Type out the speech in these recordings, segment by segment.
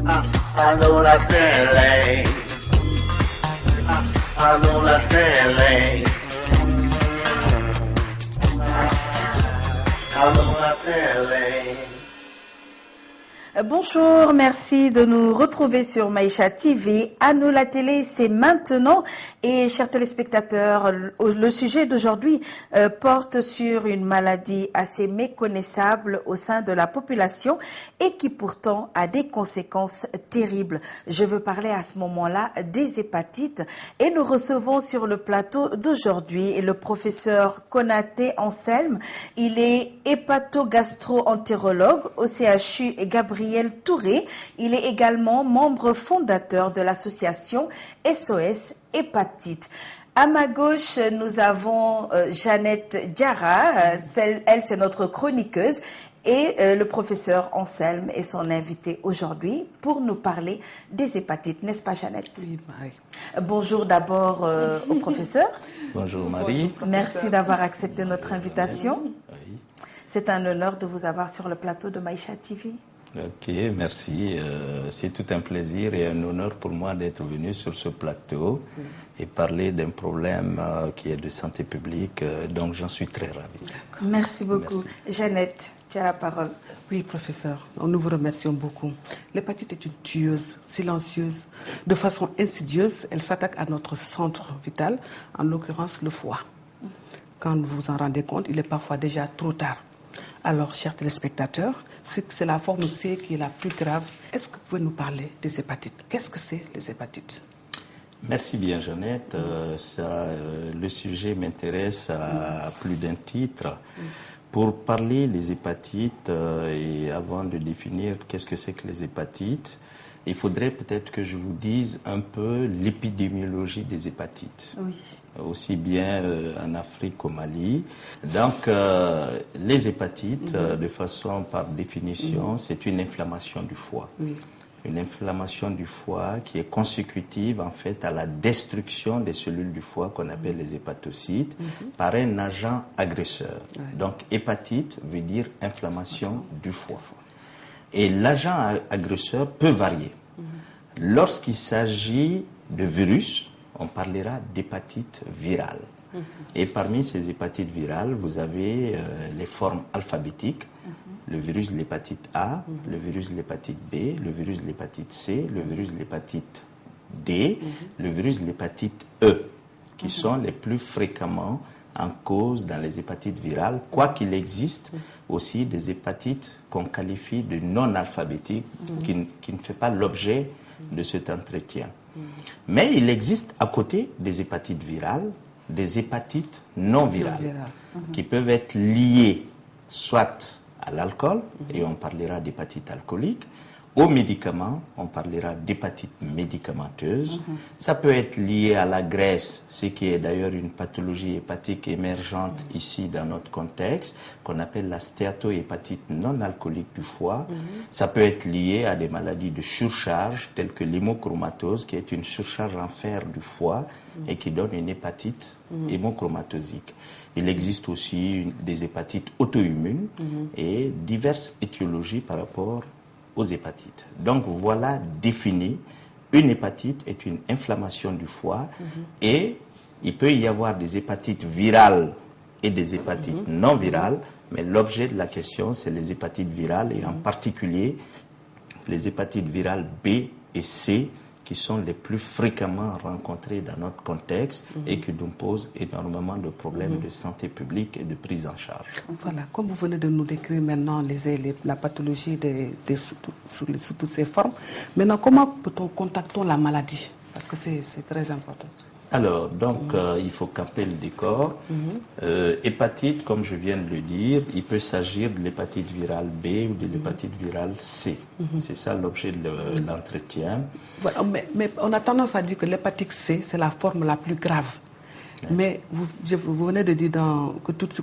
Allô la télé. Allô la télé. Allô la télé. Bonjour, merci de nous retrouver sur Maïcha TV. À nous la télé, c'est maintenant. Et chers téléspectateurs, le sujet d'aujourd'hui porte sur une maladie assez méconnaissable au sein de la population et qui pourtant a des conséquences terribles. Je veux parler à ce moment-là des hépatites et nous recevons sur le plateau d'aujourd'hui le professeur Konaté Anselme. Il est hépatogastro-entérologue au CHU Gabriel Touré. Il est également membre fondateur de l'association SOS Hépatite. À ma gauche, nous avons Jeannette Diarra. Elle, c'est notre chroniqueuse. Et le professeur Anselme est son invité aujourd'hui pour nous parler des hépatites. N'est-ce pas, Jeannette? Oui, Marie. Bonjour d'abord au professeur. Bonjour Marie. Bonjour, merci d'avoir accepté notre invitation. Oui. C'est un honneur de vous avoir sur le plateau de Maïcha TV. Ok, merci. C'est tout un plaisir et un honneur pour moi d'être venu sur ce plateau et parler d'un problème qui est de santé publique. Donc j'en suis très ravi. Merci beaucoup. Merci. Jeannette, tu as la parole. Oui, professeur, nous vous remercions beaucoup. L'hépatite est une tueuse, silencieuse. De façon insidieuse, elle s'attaque à notre centre vital, en l'occurrence le foie. Quand vous vous en rendez compte, il est parfois déjà trop tard. Alors, chers téléspectateurs, c'est la forme C qui est la plus grave. Est-ce que vous pouvez nous parler des hépatites? Qu'est-ce que c'est les hépatites? Merci bien Jeannette. Le sujet m'intéresse à plus d'un titre. Pour parler des hépatites et avant de définir qu'est-ce que c'est que les hépatites, il faudrait peut-être que je vous dise un peu l'épidémiologie des hépatites. Oui. Aussi bien en Afrique qu'au Mali. Donc, les hépatites, de façon par définition, c'est une inflammation du foie. Oui. Une inflammation du foie qui est consécutive en fait à la destruction des cellules du foie qu'on appelle les hépatocytes par un agent agresseur. Donc, hépatite veut dire inflammation du foie. Et l'agent agresseur peut varier. Lorsqu'il s'agit de virus, on parlera d'hépatite virale. Et parmi ces hépatites virales, vous avez les formes alphabétiques, le virus de l'hépatite A, le virus de l'hépatite B, le virus de l'hépatite C, le virus de l'hépatite D, le virus de l'hépatite E, qui sont les plus fréquemment en cause dans les hépatites virales, quoiqu'il existe aussi des hépatites qu'on qualifie de non-alphabétiques, qui ne fait pas l'objet de cet entretien. Mais il existe à côté des hépatites virales, des hépatites non virales, qui peuvent être liées soit à l'alcool, et on parlera d'hépatite alcoolique, aux médicaments, on parlera d'hépatite médicamenteuse. Ça peut être lié à la graisse, ce qui est d'ailleurs une pathologie hépatique émergente ici dans notre contexte, qu'on appelle la stéatohépatite non alcoolique du foie. Ça peut être lié à des maladies de surcharge, telles que l'hémochromatose, qui est une surcharge en fer du foie et qui donne une hépatite hémochromatosique. Il existe aussi des hépatites auto-immunes et diverses étiologies par rapport aux hépatites. Donc voilà défini, une hépatite est une inflammation du foie et il peut y avoir des hépatites virales et des hépatites non virales, mais l'objet de la question c'est les hépatites virales et en particulier les hépatites virales B et C qui sont les plus fréquemment rencontrées dans notre contexte et qui nous posent énormément de problèmes de santé publique et de prise en charge. Voilà, comme vous venez de nous décrire maintenant la pathologie sous toutes ses formes, maintenant comment peut-on contacter la maladie? Parce que c'est très important. Alors, donc, il faut camper le décor. Hépatite, comme je viens de le dire, il peut s'agir de l'hépatite virale B ou de l'hépatite virale C. C'est ça l'objet de l'entretien. Voilà, mais on a tendance à dire que l'hépatite C, c'est la forme la plus grave. Mais vous venez de dire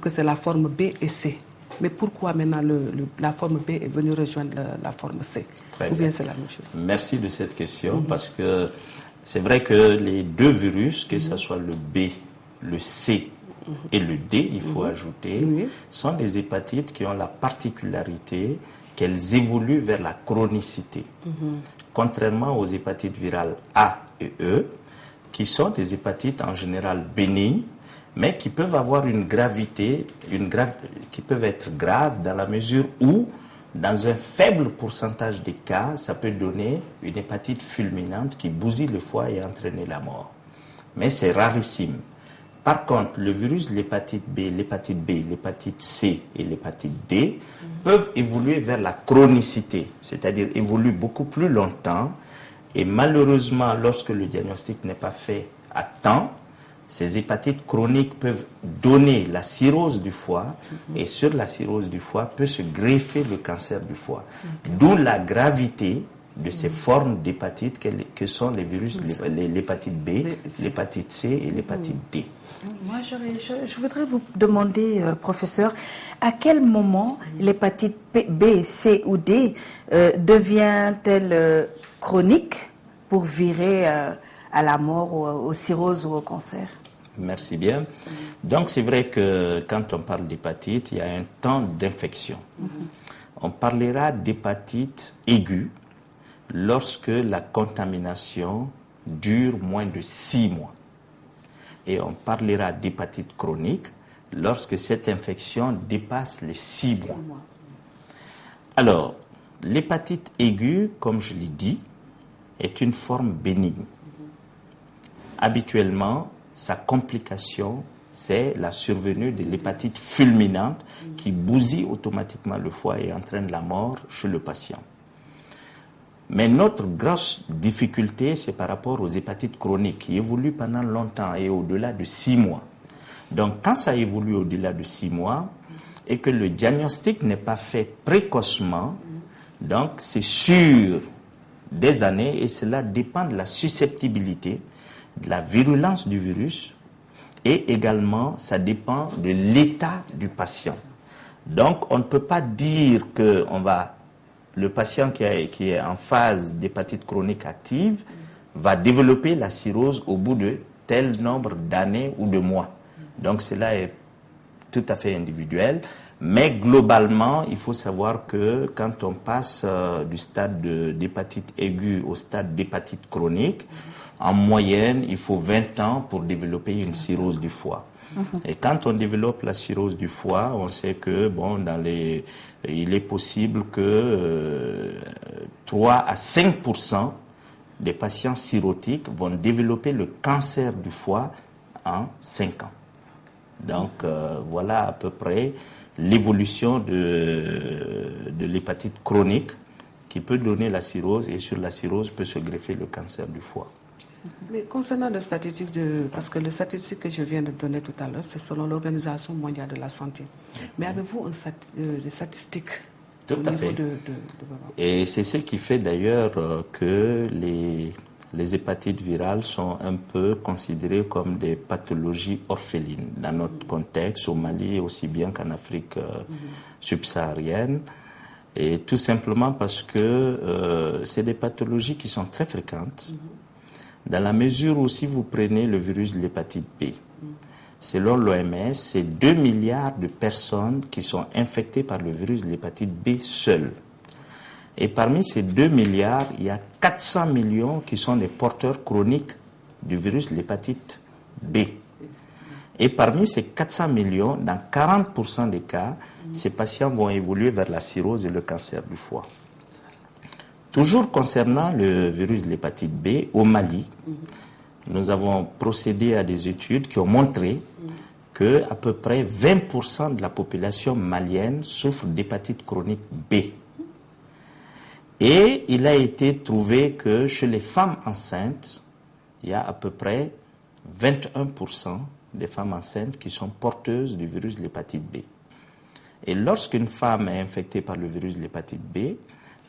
que c'est la forme B et C. Mais pourquoi maintenant la forme B est venue rejoindre la forme C? Ou bien c'est la même chose? Merci de cette question, parce que c'est vrai que les deux virus, que ce soit le B, le C et le D, il faut ajouter, sont des hépatites qui ont la particularité qu'elles évoluent vers la chronicité. Contrairement aux hépatites virales A et E, qui sont des hépatites en général bénignes, mais qui peuvent avoir une gravité, qui peuvent être graves dans la mesure où, dans un faible pourcentage des cas, ça peut donner une hépatite fulminante qui bousille le foie et entraîner la mort. Mais c'est rarissime. Par contre, le virus de l'hépatite B, l'hépatite C et l'hépatite D peuvent évoluer vers la chronicité, c'est-à-dire évoluer beaucoup plus longtemps. Et malheureusement, lorsque le diagnostic n'est pas fait à temps, ces hépatites chroniques peuvent donner la cirrhose du foie et sur la cirrhose du foie peut se greffer le cancer du foie. D'où la gravité de ces formes d'hépatite que sont les virus, l'hépatite B, l'hépatite C et l'hépatite D. Moi, je voudrais vous demander, professeur, à quel moment l'hépatite B, C ou D devient-elle chronique pour virer à la mort, aux cirrhoses ou au cancer? Merci bien. Donc, c'est vrai que quand on parle d'hépatite, il y a un temps d'infection. On parlera d'hépatite aiguë lorsque la contamination dure moins de 6 mois. Et on parlera d'hépatite chronique lorsque cette infection dépasse les 6 mois. Alors, l'hépatite aiguë, comme je l'ai dit, est une forme bénigne. Habituellement, sa complication, c'est la survenue de l'hépatite fulminante qui bousille automatiquement le foie et entraîne la mort chez le patient. Mais notre grosse difficulté, c'est par rapport aux hépatites chroniques qui évoluent pendant longtemps et au-delà de 6 mois. Donc, quand ça évolue au-delà de 6 mois et que le diagnostic n'est pas fait précocement, donc c'est sur des années et cela dépend de la susceptibilité, de la virulence du virus et également ça dépend de l'état du patient. Donc, on ne peut pas dire que le patient qui est en phase d'hépatite chronique active va développer la cirrhose au bout de tel nombre d'années ou de mois. Donc cela est tout à fait individuel. Mais globalement, il faut savoir que quand on passe du stade d'hépatite aiguë au stade d'hépatite chronique, en moyenne, il faut 20 ans pour développer une cirrhose du foie. Et quand on développe la cirrhose du foie, on sait que il est possible que 3 à 5% des patients cirrhotiques vont développer le cancer du foie en 5 ans. Donc voilà à peu près l'évolution de l'hépatite chronique qui peut donner la cirrhose et sur la cirrhose peut se greffer le cancer du foie. Mais concernant les statistiques, parce que les statistiques que je viens de donner tout à l'heure, c'est selon l'Organisation mondiale de la santé. Mais avez-vous des statistiques tout à fait. Et c'est ce qui fait d'ailleurs que les hépatites virales sont un peu considérées comme des pathologies orphelines dans notre contexte, au Mali aussi bien qu'en Afrique subsaharienne. Et tout simplement parce que c'est des pathologies qui sont très fréquentes. Dans la mesure où si vous prenez le virus de l'hépatite B, selon l'OMS, c'est 2 milliards de personnes qui sont infectées par le virus de l'hépatite B seul. Et parmi ces 2 milliards, il y a 400 millions qui sont des porteurs chroniques du virus de l'hépatite B. Et parmi ces 400 millions, dans 40% des cas, ces patients vont évoluer vers la cirrhose et le cancer du foie. Toujours concernant le virus de l'hépatite B, au Mali, nous avons procédé à des études qui ont montré qu'à peu près 20% de la population malienne souffre d'hépatite chronique B. Et il a été trouvé que chez les femmes enceintes, il y a à peu près 21% des femmes enceintes qui sont porteuses du virus de l'hépatite B. Et lorsqu'une femme est infectée par le virus de l'hépatite B,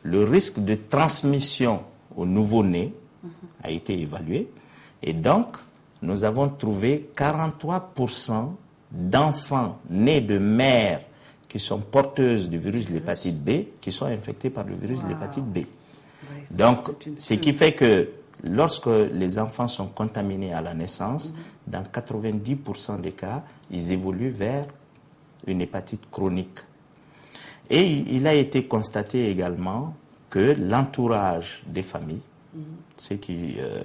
le risque de transmission au nouveau-né a été évalué. Et donc, nous avons trouvé 43% d'enfants nés de mères qui sont porteuses du virus de l'hépatite B qui sont infectés par le virus de l'hépatite B. Donc, ce qui fait que lorsque les enfants sont contaminés à la naissance, dans 90% des cas, ils évoluent vers une hépatite chronique. Et il a été constaté également que l'entourage des familles, c'est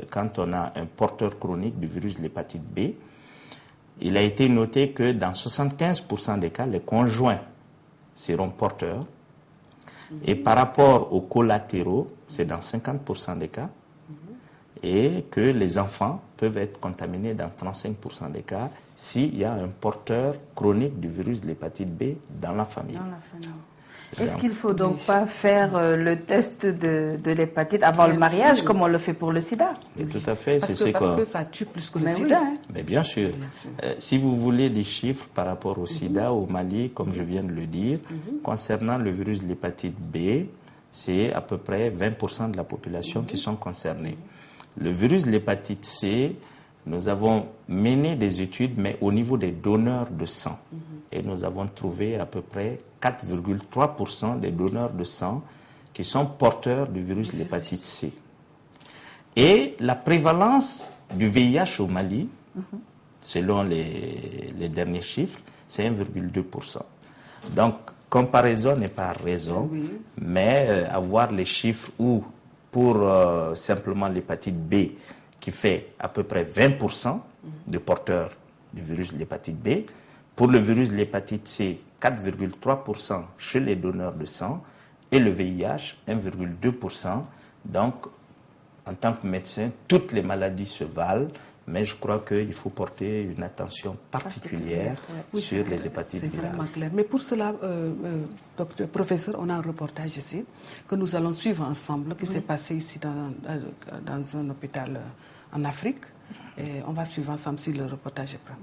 quand on a un porteur chronique du virus de l'hépatite B, il a été noté que dans 75% des cas, les conjoints seront porteurs. Et par rapport aux collatéraux, c'est dans 50% des cas. Et que les enfants peuvent être contaminés dans 35% des cas s'il y a un porteur chronique du virus de l'hépatite B dans la famille. Est-ce qu'il ne faut donc pas faire le test de l'hépatite avant le mariage, comme on le fait pour le sida? Et tout à fait. Parce que ça tue plus que le sida. Hein. Mais bien sûr. Si vous voulez des chiffres par rapport au sida, au Mali, comme je viens de le dire, concernant le virus de l'hépatite B, c'est à peu près 20% de la population qui sont concernés. Le virus de l'hépatite C, nous avons mené des études, mais au niveau des donneurs de sang. Et nous avons trouvé à peu près 4,3% des donneurs de sang qui sont porteurs du virus de l'hépatite C. Et la prévalence du VIH au Mali, selon les derniers chiffres, c'est 1,2%. Donc, comparaison n'est pas raison, mais avoir les chiffres où, pour simplement l'hépatite B, qui fait à peu près 20% de porteurs du virus de l'hépatite B, pour le virus de l'hépatite C, 4,3% chez les donneurs de sang, et le VIH, 1,2%. Donc, en tant que médecin, toutes les maladies se valent, mais je crois qu'il faut porter une attention particulière sur les hépatites virales. C'est vraiment clair. Mais pour cela, professeur, on a un reportage ici que nous allons suivre ensemble, qui s'est passé ici dans un hôpital en Afrique. Et on va suivre ensemble si le reportage est prêt.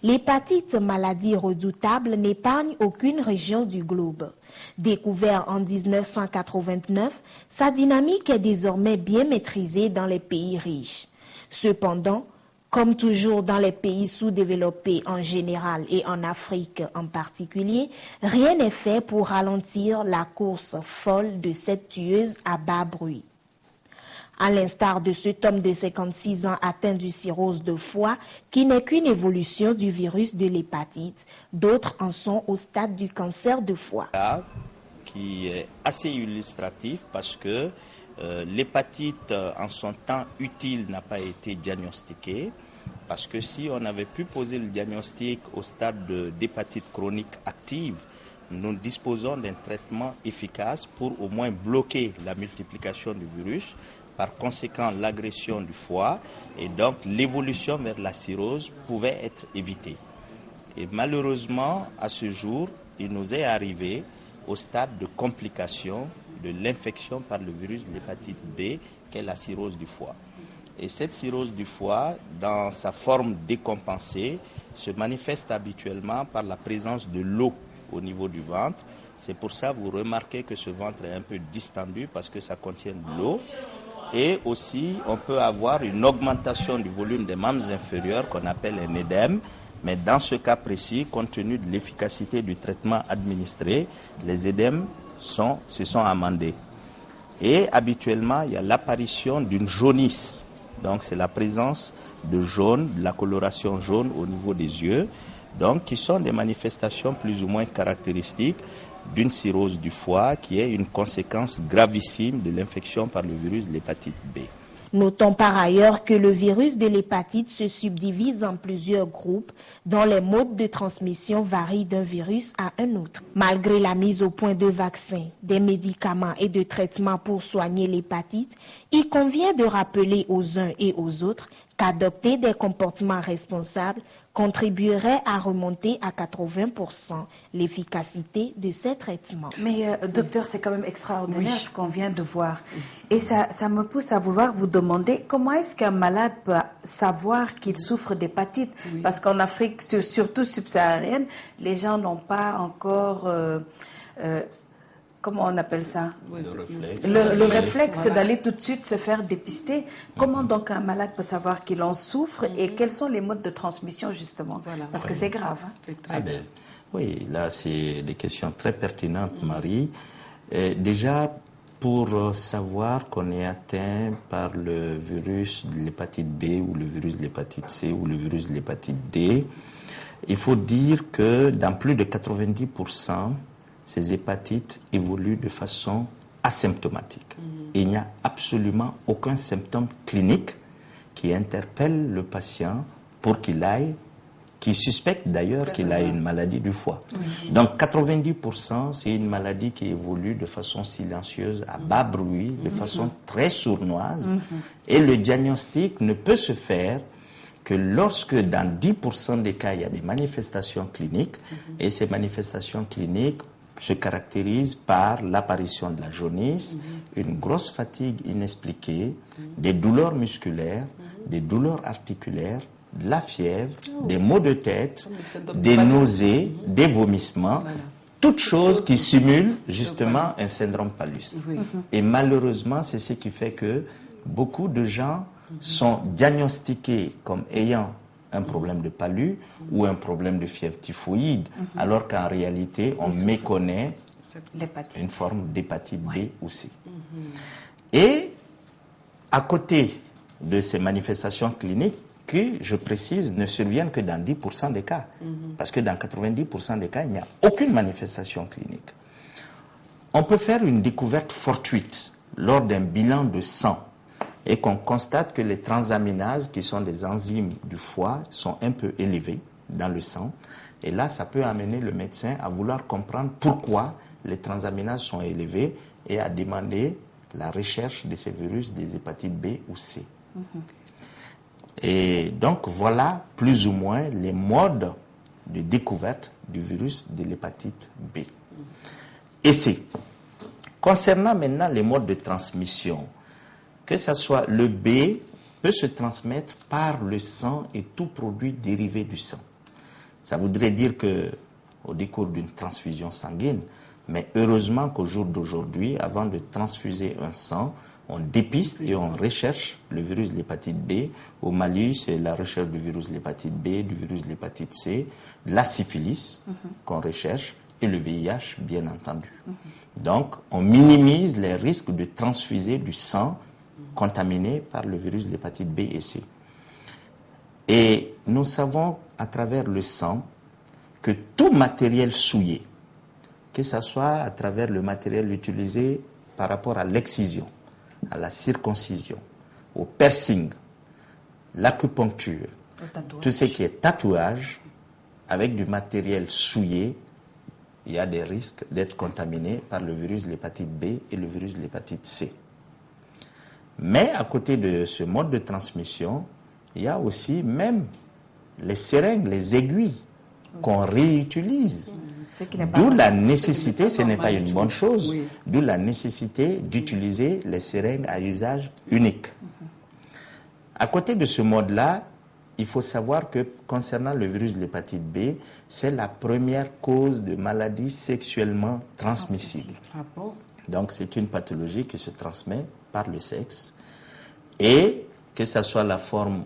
L'hépatite, maladie redoutable, n'épargne aucune région du globe. Découvert en 1989, sa dynamique est désormais bien maîtrisée dans les pays riches. Cependant, comme toujours dans les pays sous-développés en général et en Afrique en particulier, rien n'est fait pour ralentir la course folle de cette tueuse à bas bruit. À l'instar de cet homme de 56 ans atteint de cirrhose de foie, qui n'est qu'une évolution du virus de l'hépatite, d'autres en sont au stade du cancer de foie. Qui est assez illustratif parce que l'hépatite en son temps utile n'a pas été diagnostiquée. Parce que si on avait pu poser le diagnostic au stade d'hépatite chronique active, nous disposons d'un traitement efficace pour au moins bloquer la multiplication du virus, par conséquent l'agression du foie, et donc l'évolution vers la cirrhose pouvait être évitée. Et malheureusement, à ce jour, il nous est arrivé au stade de complication de l'infection par le virus de l'hépatite B, qu'est la cirrhose du foie. Et cette cirrhose du foie, dans sa forme décompensée, se manifeste habituellement par la présence de l'eau au niveau du ventre. C'est pour ça que vous remarquez que ce ventre est un peu distendu parce que ça contient de l'eau. Et aussi, on peut avoir une augmentation du volume des membres inférieurs qu'on appelle un édème. Mais dans ce cas précis, compte tenu de l'efficacité du traitement administré, les édèmes se sont amendés. Et habituellement, il y a l'apparition d'une jaunisse. Donc, c'est la présence de jaune, de la coloration jaune au niveau des yeux, donc qui sont des manifestations plus ou moins caractéristiques d'une cirrhose du foie qui est une conséquence gravissime de l'infection par le virus de l'hépatite B. Notons par ailleurs que le virus de l'hépatite se subdivise en plusieurs groupes dont les modes de transmission varient d'un virus à un autre. Malgré la mise au point de vaccins, des médicaments et de traitements pour soigner l'hépatite, il convient de rappeler aux uns et aux autres qu'adopter des comportements responsables contribuerait à remonter à 80% l'efficacité de ces traitements. Mais docteur, c'est quand même extraordinaire ce qu'on vient de voir. Et ça me pousse à vouloir vous demander comment est-ce qu'un malade peut savoir qu'il souffre d'hépatite? Parce qu'en Afrique, surtout subsaharienne, les gens n'ont pas encore... comment on appelle ça? Le réflexe d'aller tout de suite se faire dépister. Comment donc un malade peut savoir qu'il en souffre et quels sont les modes de transmission justement? Parce que c'est grave. Hein? Oui, là c'est des questions très pertinentes, Marie. Déjà, pour savoir qu'on est atteint par le virus de l'hépatite B ou le virus de l'hépatite C ou le virus de l'hépatite D, il faut dire que dans plus de 90%, ces hépatites évoluent de façon asymptomatique. Et il n'y a absolument aucun symptôme clinique qui interpelle le patient pour qui suspecte d'ailleurs qu'il a une maladie du foie. Donc 90%, c'est une maladie qui évolue de façon silencieuse, à bas bruit, de façon très sournoise. Et le diagnostic ne peut se faire que lorsque dans 10% des cas, il y a des manifestations cliniques, et ces manifestations cliniques se caractérisent par l'apparition de la jaunisse, une grosse fatigue inexpliquée, des douleurs musculaires, des douleurs articulaires, de la fièvre, des maux de tête, des nausées, des vomissements, toutes choses qui simulent justement un syndrome Palus. Et malheureusement, c'est ce qui fait que beaucoup de gens sont diagnostiqués comme ayant un problème de palu ou un problème de fièvre typhoïde, alors qu'en réalité, on méconnaît une forme d'hépatite B ou C. Et à côté de ces manifestations cliniques, qui, je précise, ne surviennent que dans 10% des cas, parce que dans 90% des cas, il n'y a aucune manifestation clinique. On peut faire une découverte fortuite lors d'un bilan de sang et qu'on constate que les transaminases, qui sont des enzymes du foie, sont un peu élevées dans le sang. Et là, ça peut amener le médecin à vouloir comprendre pourquoi les transaminases sont élevées et à demander la recherche de ces virus des hépatites B ou C. Et donc, voilà plus ou moins les modes de découverte du virus de l'hépatite B et C. Concernant maintenant les modes de transmission, que ce soit le B peut se transmettre par le sang et tout produit dérivé du sang. Ça voudrait dire qu'au décours d'une transfusion sanguine, mais heureusement qu'au jour d'aujourd'hui, avant de transfuser un sang, on dépiste et on recherche le virus de l'hépatite B. Au Mali, c'est la recherche du virus de l'hépatite B, du virus de l'hépatite C, de la syphilis qu'on recherche et le VIH, bien entendu. Donc, on minimise les risques de transfuser du sang contaminé par le virus de l'hépatite B et C. Et nous savons à travers le sang que tout matériel souillé, que ce soit à travers le matériel utilisé par rapport à l'excision, à la circoncision, au piercing, l'acupuncture, tout ce qui est tatouage, avec du matériel souillé, il y a des risques d'être contaminé par le virus de l'hépatite B et le virus de l'hépatite C. Mais à côté de ce mode de transmission, il y a aussi même les seringues, les aiguilles qu'on réutilise. D'où la nécessité, ce n'est pas une bonne chose, d'où la nécessité d'utiliser les seringues à usage unique. À côté de ce mode-là, il faut savoir que concernant le virus de l'hépatite B, c'est la première cause de maladie sexuellement transmissible. Donc c'est une pathologie qui se transmet par le sexe et que ce soit la forme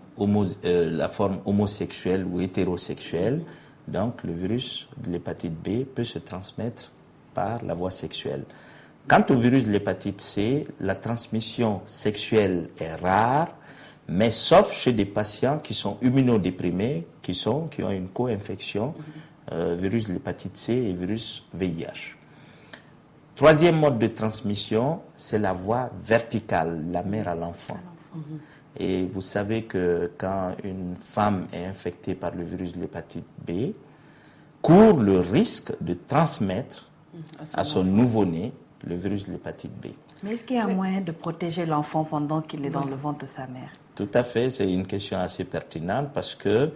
homosexuelle ou hétérosexuelle, donc le virus de l'hépatite B peut se transmettre par la voie sexuelle. Quant au virus de l'hépatite C, la transmission sexuelle est rare, mais sauf chez des patients qui sont immunodéprimés, qui ont une co-infection, virus de l'hépatite C et virus VIH. Troisième mode de transmission, c'est la voie verticale, la mère à l'enfant. Et vous savez que quand une femme est infectée par le virus de l'hépatite B, court le risque de transmettre à son nouveau-né le virus de l'hépatite B. Mais est-ce qu'il y a moyen de protéger l'enfant pendant qu'il est dans le ventre de sa mère? Tout à fait, c'est une question assez pertinente parce que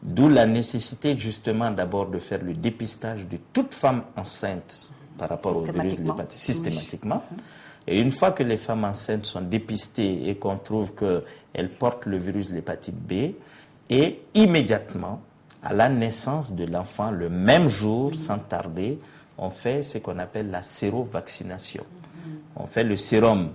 d'où la nécessité justement d'abord de faire le dépistage de toute femme enceinte par rapport au virus de l'hépatite systématiquement. Et une fois que les femmes enceintes sont dépistées et qu'on trouve qu'elles portent le virus de l'hépatite B, et immédiatement, à la naissance de l'enfant, le même jour, sans tarder, on fait ce qu'on appelle la sérovaccination. On fait le sérum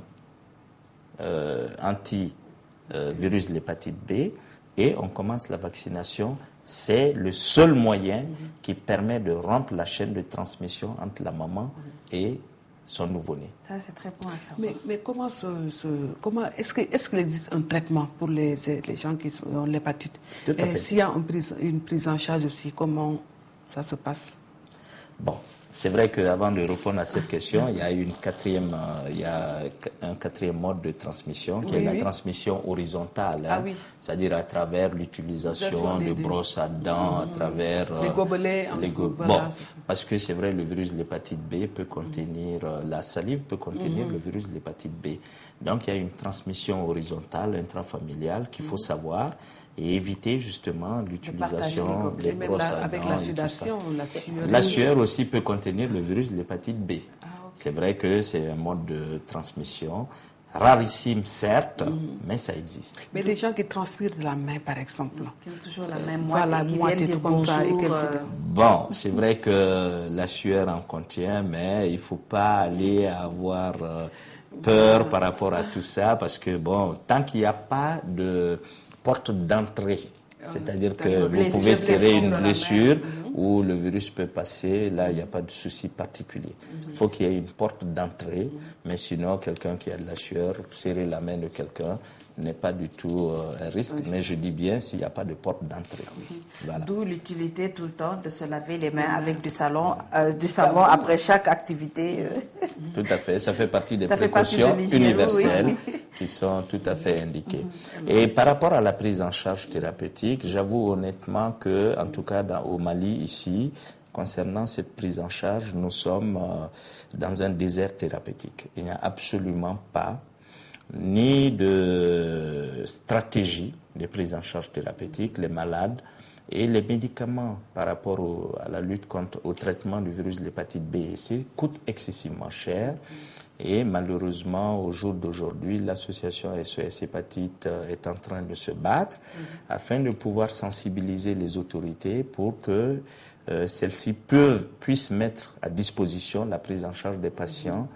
anti-virus de l'hépatite B et on commence la vaccination. C'est le seul moyen qui permet de rompre la chaîne de transmission entre la maman et son nouveau-né. Ça, c'est très bon à savoir. Mais comment est-ce qu'il existe un traitement pour les gens qui ont l'hépatite? Tout à fait. S'il y a une prise en charge aussi, comment ça se passe? Bon, c'est vrai qu'avant de répondre à cette question, il y a un quatrième mode de transmission qui est la transmission horizontale, Ah oui. c'est-à-dire à travers l'utilisation de brosses à dents, à travers les gobelets. Bon, parce que c'est vrai, le virus de l'hépatite B peut contenir, la salive peut contenir le virus de l'hépatite B. Donc il y a une transmission horizontale, intrafamiliale qu'il faut savoir et éviter justement l'utilisation des brosses à dents. Avec la sudation, la sueur aussi peut contenir le virus de l'hépatite B. C'est vrai que c'est un mode de transmission rarissime, certes, mais ça existe. Mais des gens qui transpirent de la main, par exemple. Qui ont toujours la même moitié tout comme ça. Bon, c'est vrai que la sueur en contient, mais il ne faut pas aller avoir peur par rapport à tout ça, parce que, bon, tant qu'il n'y a pas de porte d'entrée, c'est-à-dire que vous pouvez serrer une blessure où le virus peut passer, là il n'y a pas de souci particulier. Il faut qu'il y ait une porte d'entrée, mais sinon quelqu'un qui a de la sueur, serrer la main de quelqu'un n'est pas du tout un risque, mais je dis bien s'il n'y a pas de porte d'entrée. Voilà. D'où l'utilité tout le temps de se laver les mains avec du savon après chaque activité. Tout à fait, ça fait partie des précautions universelles qui sont tout à fait indiquées. Et par rapport à la prise en charge thérapeutique, j'avoue honnêtement que, en tout cas au Mali ici, concernant cette prise en charge, nous sommes dans un désert thérapeutique. Il n'y a absolument pas ni de stratégie de prise en charge thérapeutique. Les malades et les médicaments par rapport à la lutte au traitement du virus de l'hépatite B et C coûtent excessivement cher. Et malheureusement, au jour d'aujourd'hui, l'association SOS Hépatite est en train de se battre afin de pouvoir sensibiliser les autorités pour que celles-ci puissent mettre à disposition la prise en charge des patients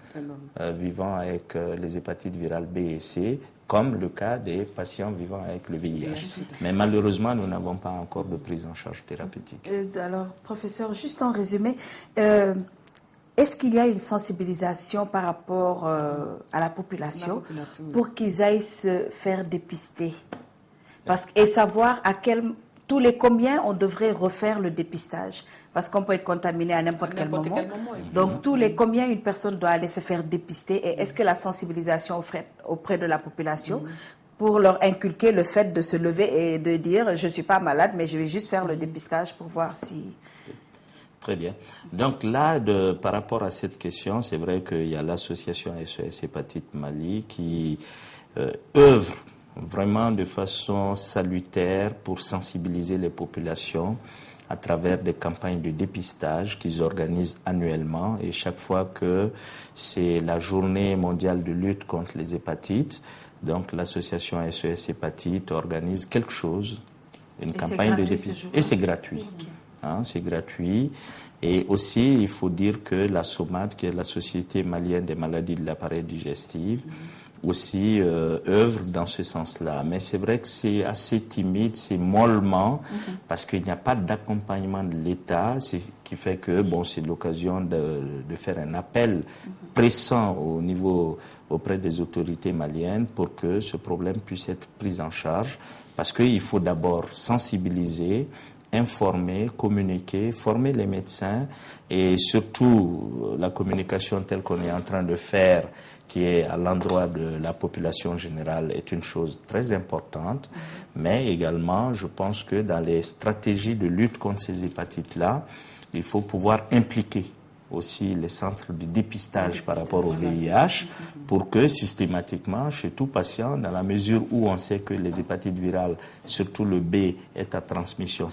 vivant avec les hépatites virales B et C, comme le cas des patients vivant avec le VIH. Mais malheureusement, nous n'avons pas encore de prise en charge thérapeutique. Alors, professeur, juste en résumé, est-ce qu'il y a une sensibilisation par rapport à la population pour qu'ils aillent se faire dépister et savoir tous les combien on devrait refaire le dépistage? Parce qu'on peut être contaminé à n'importe quel moment. Donc, tous les combien une personne doit aller se faire dépister? Et est-ce que la sensibilisation auprès de la population pour leur inculquer le fait de se lever et de dire « je ne suis pas malade, mais je vais juste faire le dépistage pour voir si… » Très bien. Donc là, par rapport à cette question, c'est vrai qu'il y a l'association SOS Hépatite Mali qui œuvre vraiment de façon salutaire pour sensibiliser les populations à travers des campagnes de dépistage qu'ils organisent annuellement. Et chaque fois que c'est la journée mondiale de lutte contre les hépatites, donc l'association SOS Hépatite organise quelque chose, une campagne de dépistage. Et c'est gratuit. C'est gratuit. Et aussi, il faut dire que la SOMAD, qui est la Société malienne des maladies de l'appareil digestif, aussi œuvre dans ce sens-là. Mais c'est vrai que c'est assez timide, c'est mollement, parce qu'il n'y a pas d'accompagnement de l'État, ce qui fait que c'est l'occasion de faire un appel pressant auprès des autorités maliennes pour que ce problème puisse être pris en charge, parce qu'il faut d'abord sensibiliser, informer, communiquer, former les médecins et surtout la communication telle qu'on est en train de faire, qui est à l'endroit de la population générale, est une chose très importante. Mais également, je pense que dans les stratégies de lutte contre ces hépatites-là, il faut pouvoir impliquer aussi les centres de dépistage par rapport au VIH pour que systématiquement, chez tout patient, dans la mesure où on sait que les hépatites virales, surtout le B, est à transmission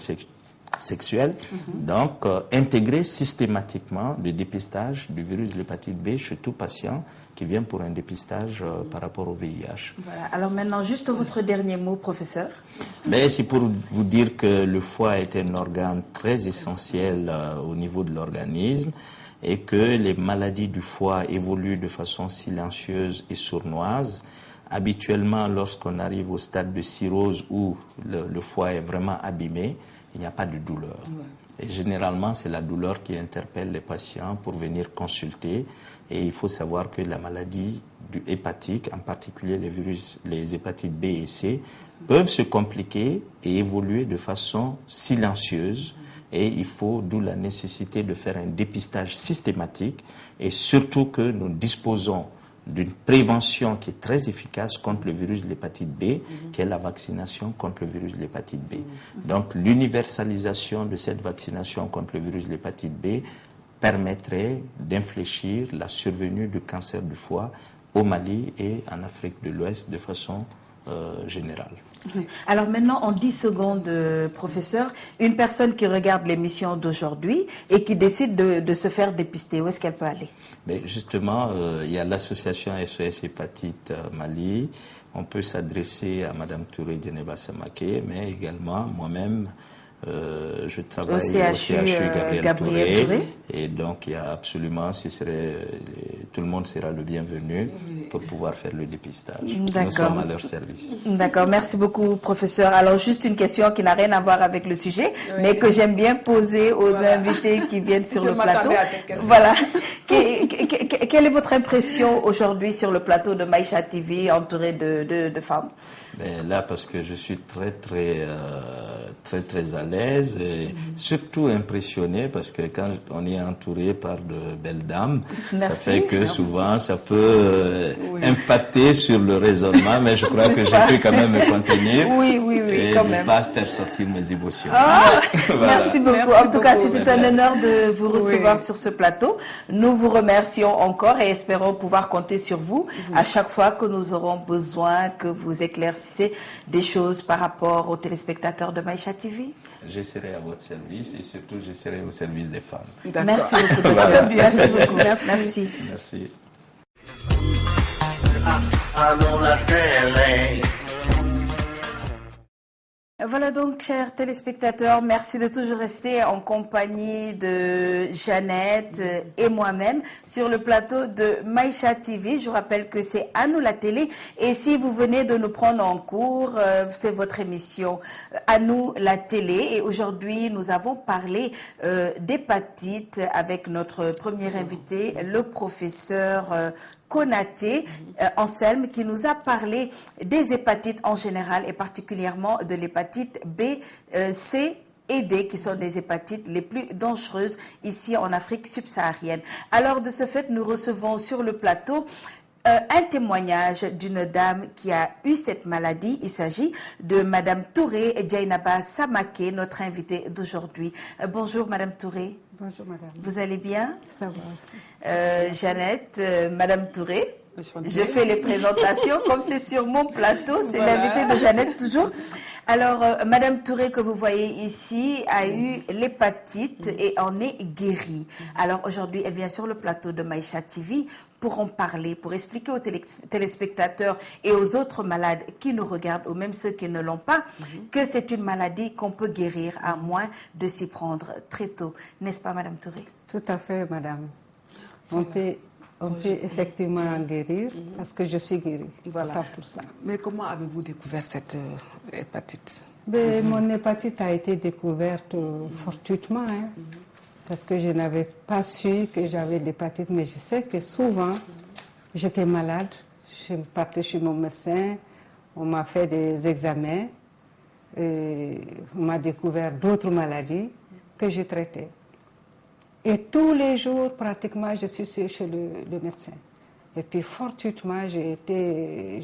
sexuelle, donc intégrer systématiquement le dépistage du virus de l'hépatite B chez tout patient qui vient pour un dépistage par rapport au VIH. Voilà. Alors maintenant, juste votre dernier mot, professeur. C'est pour vous dire que le foie est un organe très essentiel au niveau de l'organisme et que les maladies du foie évoluent de façon silencieuse et sournoise. Habituellement, lorsqu'on arrive au stade de cirrhose où le foie est vraiment abîmé, il n'y a pas de douleur. Et généralement, c'est la douleur qui interpelle les patients pour venir consulter. Et il faut savoir que la maladie hépatique, en particulier les hépatites B et C, peuvent se compliquer et évoluer de façon silencieuse et il faut, d'où la nécessité de faire un dépistage systématique et surtout que nous disposons d'une prévention qui est très efficace contre le virus de l'hépatite B, qui est la vaccination contre le virus de l'hépatite B. Donc l'universalisation de cette vaccination contre le virus de l'hépatite B permettrait d'infléchir la survenue du cancer du foie au Mali et en Afrique de l'Ouest de façon générale. Alors maintenant, en 10 secondes, professeur, une personne qui regarde l'émission d'aujourd'hui et qui décide de se faire dépister, où est-ce qu'elle peut aller? Mais justement, il y a l'association SOS Hépatite Mali. On peut s'adresser à Madame Touré Djeneba Samake, mais également moi-même. Je travaille au CHU Gabriel Touré. Et donc, il y a absolument, tout le monde sera le bienvenu pour pouvoir faire le dépistage. Nous sommes à leur service. D'accord, merci beaucoup, professeur. Alors, juste une question qui n'a rien à voir avec le sujet, mais que j'aime bien poser aux invités qui viennent sur le plateau. Voilà. Quelle est votre impression aujourd'hui sur le plateau de Maïcha TV entouré de femmes? Ben là, parce que je suis très à l'aise et surtout impressionné parce que quand on est entouré par de belles dames, ça fait que souvent ça peut impacter sur le raisonnement, mais je crois que j'ai pu quand même me contenir et quand ne même. pas faire sortir mes émotions. Voilà. Merci beaucoup. En tout cas, c'était un honneur de vous recevoir sur ce plateau. Nous vous remercions encore et espérons pouvoir compter sur vous à chaque fois que nous aurons besoin que vous éclaircissiez des choses par rapport aux téléspectateurs de Maïcha TV. Je serai à votre service et surtout je serai au service des femmes. Merci beaucoup, docteur. Merci beaucoup. Merci. Merci. Allô la télé. Voilà donc, chers téléspectateurs, merci de toujours rester en compagnie de Jeannette et moi-même sur le plateau de Maïcha TV. Je vous rappelle que c'est À nous la télé et si vous venez de nous prendre en cours, c'est votre émission À nous la télé et aujourd'hui nous avons parlé d'hépatite avec notre premier invité, le professeur Konaté Anselme, qui nous a parlé des hépatites en général et particulièrement de l'hépatite B, C et D, qui sont des hépatites les plus dangereuses ici en Afrique subsaharienne. Alors de ce fait, nous recevons sur le plateau un témoignage d'une dame qui a eu cette maladie. Il s'agit de Madame Touré Djeneba Samake, notre invitée d'aujourd'hui. Bonjour Madame Touré. Bonjour Madame. Vous allez bien? Ça va. Jeannette, Madame Touré. Je fais les présentations comme c'est sur mon plateau, c'est l'invité de Jeannette toujours. Alors, Madame Touré, que vous voyez ici, a eu l'hépatite et en est guérie. Alors aujourd'hui, elle vient sur le plateau de Maïcha TV pour en parler, pour expliquer aux téléspectateurs et aux autres malades qui nous regardent, ou même ceux qui ne l'ont pas, que c'est une maladie qu'on peut guérir à moins de s'y prendre très tôt. N'est-ce pas, Madame Touré? Tout à fait, Madame. On peut effectivement guérir parce que je suis guérie. Voilà. 100%. Mais comment avez-vous découvert cette hépatite? Mon hépatite a été découverte fortuitement, parce que je n'avais pas su que j'avais l'hépatite, mais je sais que souvent, j'étais malade, je partais chez mon médecin, on m'a fait des examens, et on m'a découvert d'autres maladies que je traitais. Et tous les jours, pratiquement, je suis chez le médecin. Et puis, fortuitement, j'ai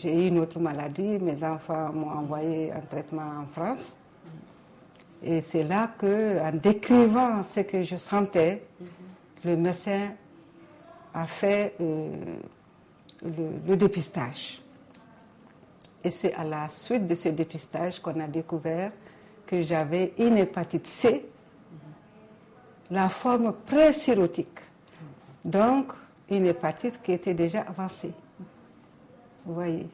eu une autre maladie. Mes enfants m'ont envoyé un traitement en France. Et c'est là qu'en décrivant ce que je sentais, le médecin a fait le dépistage. Et c'est à la suite de ce dépistage qu'on a découvert que j'avais une hépatite C, la forme pré-cirrhotique. Donc, une hépatite qui était déjà avancée. Vous voyez.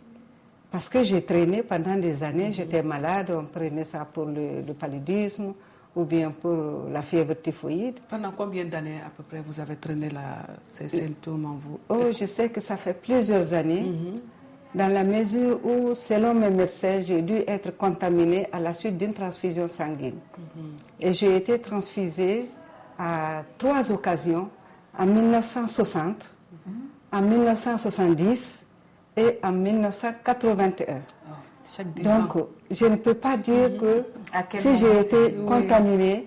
Parce que j'ai traîné pendant des années, j'étais malade, on prenait ça pour le paludisme ou bien pour la fièvre typhoïde. Pendant combien d'années à peu près vous avez traîné ces symptômes en vous? Oh, je sais que ça fait plusieurs années, dans la mesure où, selon mes médecins, j'ai dû être contaminée à la suite d'une transfusion sanguine. Et j'ai été transfusée à 3 occasions, en 1960, en 1970 et en 1981. Donc, je ne peux pas dire que si j'ai été contaminée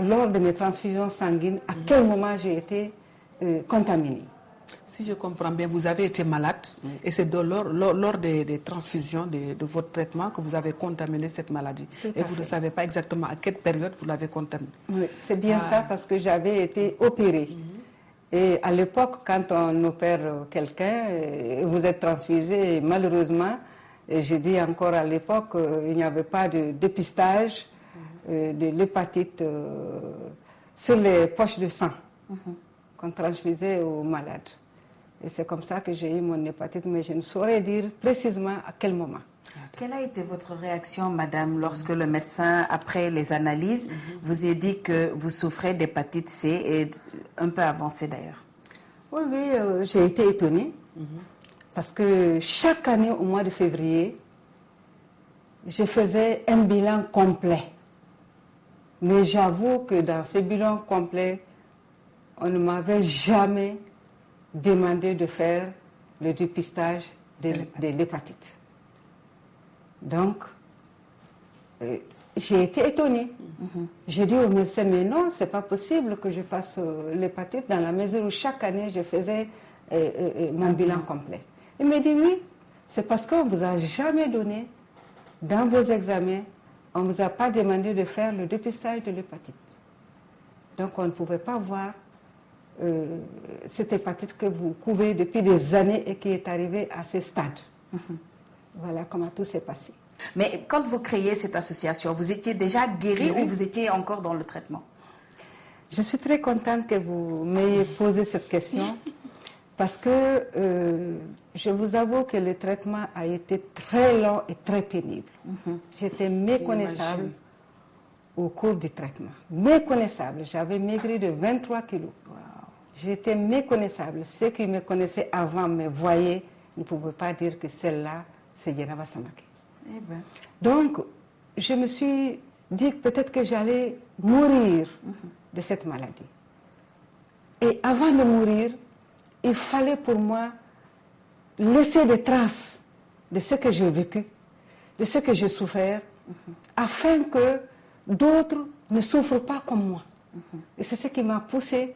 lors de mes transfusions sanguines, à quel moment j'ai été contaminée. Si je comprends bien, vous avez été malade et c'est lors des transfusions de votre traitement que vous avez contaminé cette maladie. Et vous ne savez pas exactement à quelle période vous l'avez contaminée. Oui, c'est bien ça parce que j'avais été opérée. Et à l'époque, quand on opère quelqu'un, vous êtes transfusé, malheureusement, et je dis encore à l'époque, il n'y avait pas de dépistage de l'hépatite sur les poches de sang qu'on transfusait aux malades. Et c'est comme ça que j'ai eu mon hépatite, mais je ne saurais dire précisément à quel moment. Quelle a été votre réaction, madame, lorsque le médecin, après les analyses, vous a dit que vous souffrez d'hépatite C et un peu avancé d'ailleurs? Oui, j'ai été étonnée parce que chaque année au mois de février, je faisais un bilan complet. Mais j'avoue que dans ce bilan complet, on ne m'avait jamais demandé de faire le dépistage de l'hépatite. Donc, j'ai été étonnée. J'ai dit au médecin, mais non, c'est pas possible que je fasse l'hépatite dans la mesure où chaque année je faisais mon bilan complet. Il me dit oui, c'est parce qu'on ne vous a jamais donné dans vos examens, on ne vous a pas demandé de faire le dépistage de l'hépatite. Donc on ne pouvait pas voir cette hépatite que vous couvez depuis des années et qui est arrivée à ce stade. Voilà comment tout s'est passé. Mais quand vous créez cette association, vous étiez déjà guéri ou vous étiez encore dans le traitement? Je suis très contente que vous m'ayez posé cette question parce que je vous avoue que le traitement a été très long et très pénible. J'étais méconnaissable au cours du traitement. Méconnaissable. J'avais maigri de 23 kilos. Wow. J'étais méconnaissable. Ceux qui me connaissaient avant me voyaient, ne pouvaient pas dire que celle-là, c'est Dieynaba Samaké. Eh ben. Donc, je me suis dit peut-être que j'allais mourir de cette maladie. Et avant de mourir, il fallait pour moi laisser des traces de ce que j'ai vécu, de ce que j'ai souffert, afin que d'autres ne souffrent pas comme moi. Et c'est ce qui m'a poussé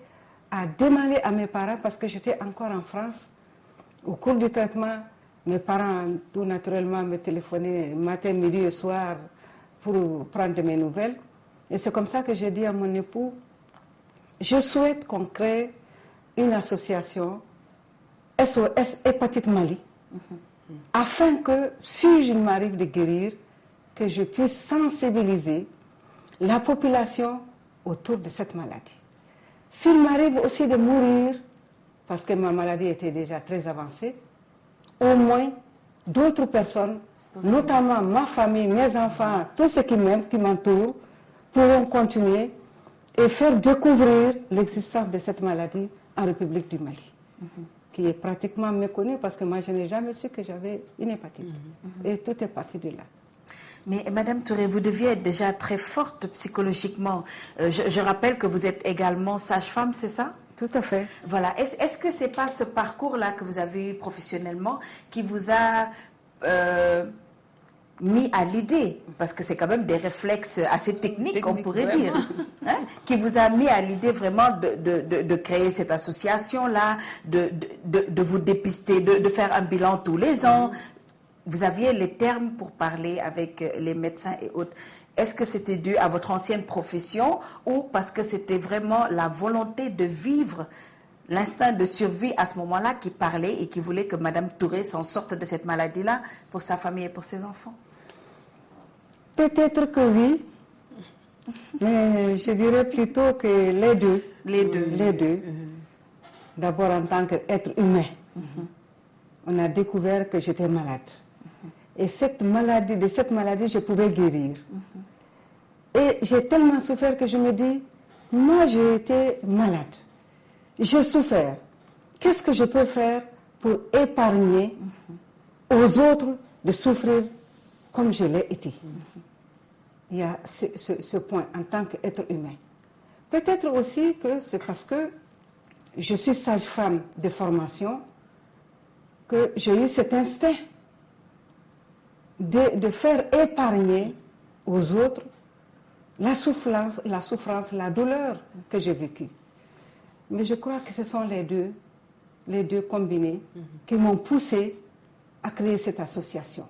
à demander à mes parents, parce que j'étais encore en France, au cours du traitement, mes parents, tout naturellement, me téléphonaient matin, midi et soir pour prendre mes nouvelles. Et c'est comme ça que j'ai dit à mon époux, je souhaite qu'on crée une association SOS Hépatite Mali, afin que, si je m'arrive de guérir, que je puisse sensibiliser la population autour de cette maladie. S'il m'arrive aussi de mourir, parce que ma maladie était déjà très avancée, au moins d'autres personnes, notamment ma famille, mes enfants, tous ceux qui m'aiment, qui m'entourent, pourront continuer et faire découvrir l'existence de cette maladie en République du Mali, qui est pratiquement méconnue parce que moi je n'ai jamais su que j'avais une hépatite. Et tout est parti de là. Mais Madame Touré, vous deviez être déjà très forte psychologiquement. Je rappelle que vous êtes également sage-femme, c'est ça? Tout à fait. Voilà. Est-ce que c'est pas ce parcours-là que vous avez eu professionnellement qui vous a mis à l'idée, parce que c'est quand même des réflexes assez techniques, on pourrait dire, hein, qui vous a mis à l'idée vraiment de créer cette association-là, de vous dépister, de faire un bilan tous les ans. Vous aviez les termes pour parler avec les médecins et autres. Est-ce que c'était dû à votre ancienne profession ou parce que c'était vraiment la volonté de vivre l'instinct de survie à ce moment-là qui parlait et qui voulait que Madame Touré s'en sorte de cette maladie-là pour sa famille et pour ses enfants? Peut-être que oui, mais je dirais plutôt que les deux. Les deux. Les deux. D'abord en tant qu'être humain, on a découvert que j'étais malade. Et de cette maladie, je pouvais guérir. Et j'ai tellement souffert que je me dis, moi j'ai été malade. J'ai souffert. Qu'est-ce que je peux faire pour épargner aux autres de souffrir comme je l'ai été? Il y a ce point en tant qu'être humain. Peut-être aussi que c'est parce que je suis sage-femme de formation que j'ai eu cet instinct de faire épargner aux autres la souffrance, la douleur que j'ai vécue. Mais je crois que ce sont les deux combinés qui m'ont poussé à créer cette association.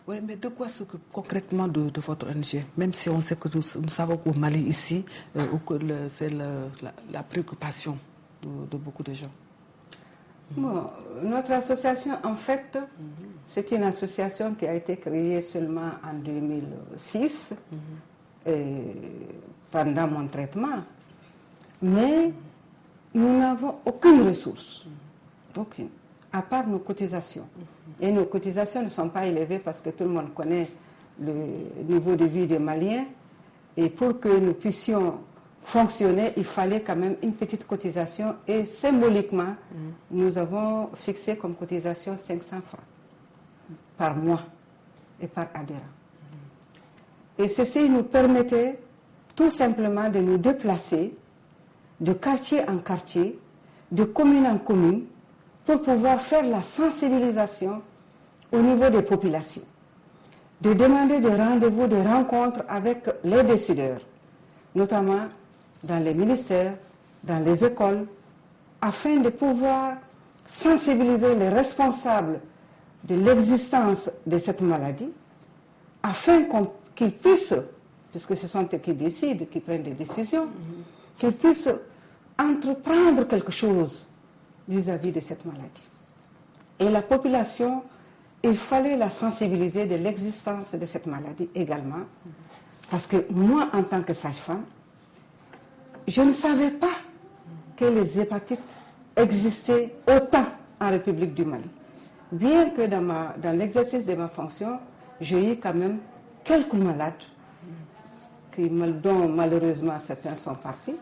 Oui, mais de quoi s'occupe concrètement de votre ONG? Même si on sait que nous savons qu'au Mali, ici, c'est la préoccupation de beaucoup de gens. Bon, notre association, en fait, c'est une association qui a été créée seulement en 2006, pendant mon traitement. Mais nous n'avons aucune ressource, aucune, à part nos cotisations. Et nos cotisations ne sont pas élevées parce que tout le monde connaît le niveau de vie des Maliens. Et pour que nous puissions fonctionner, il fallait quand même une petite cotisation. Et symboliquement, nous avons fixé comme cotisation 500 francs par mois et par adhérent. Et ceci nous permettait tout simplement de nous déplacer de quartier en quartier, de commune en commune, pour pouvoir faire la sensibilisation au niveau des populations, de demander des rendez-vous, des rencontres avec les décideurs, notamment dans les ministères, dans les écoles, afin de pouvoir sensibiliser les responsables de l'existence de cette maladie, afin qu'ils puissent, puisque ce sont eux qui décident, qui prennent des décisions, qu'ils puissent entreprendre quelque chose vis-à-vis de cette maladie. Et la population, il fallait la sensibiliser de l'existence de cette maladie également, parce que moi, en tant que sage-femme, je ne savais pas que les hépatites existaient autant en République du Mali. Bien que dans l'exercice de ma fonction, j'ai eu quand même quelques malades, dont malheureusement certains sont partis,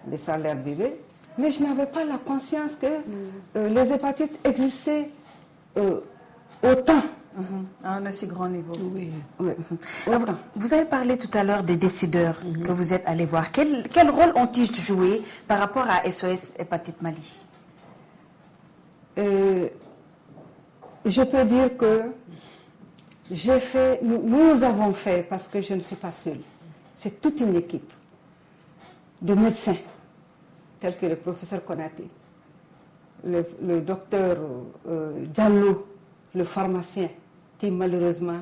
les salaires bébés, mais je n'avais pas la conscience que les hépatites existaient autant. À un aussi grand niveau. Oui. Alors, vous avez parlé tout à l'heure des décideurs que vous êtes allés voir. Quel rôle ont-ils joué par rapport à SOS Hépatite Mali? Je peux dire que nous avons fait, parce que je ne suis pas seule, c'est toute une équipe de médecins, tels que le professeur Konaté, le docteur Diallo, le pharmacien, qui malheureusement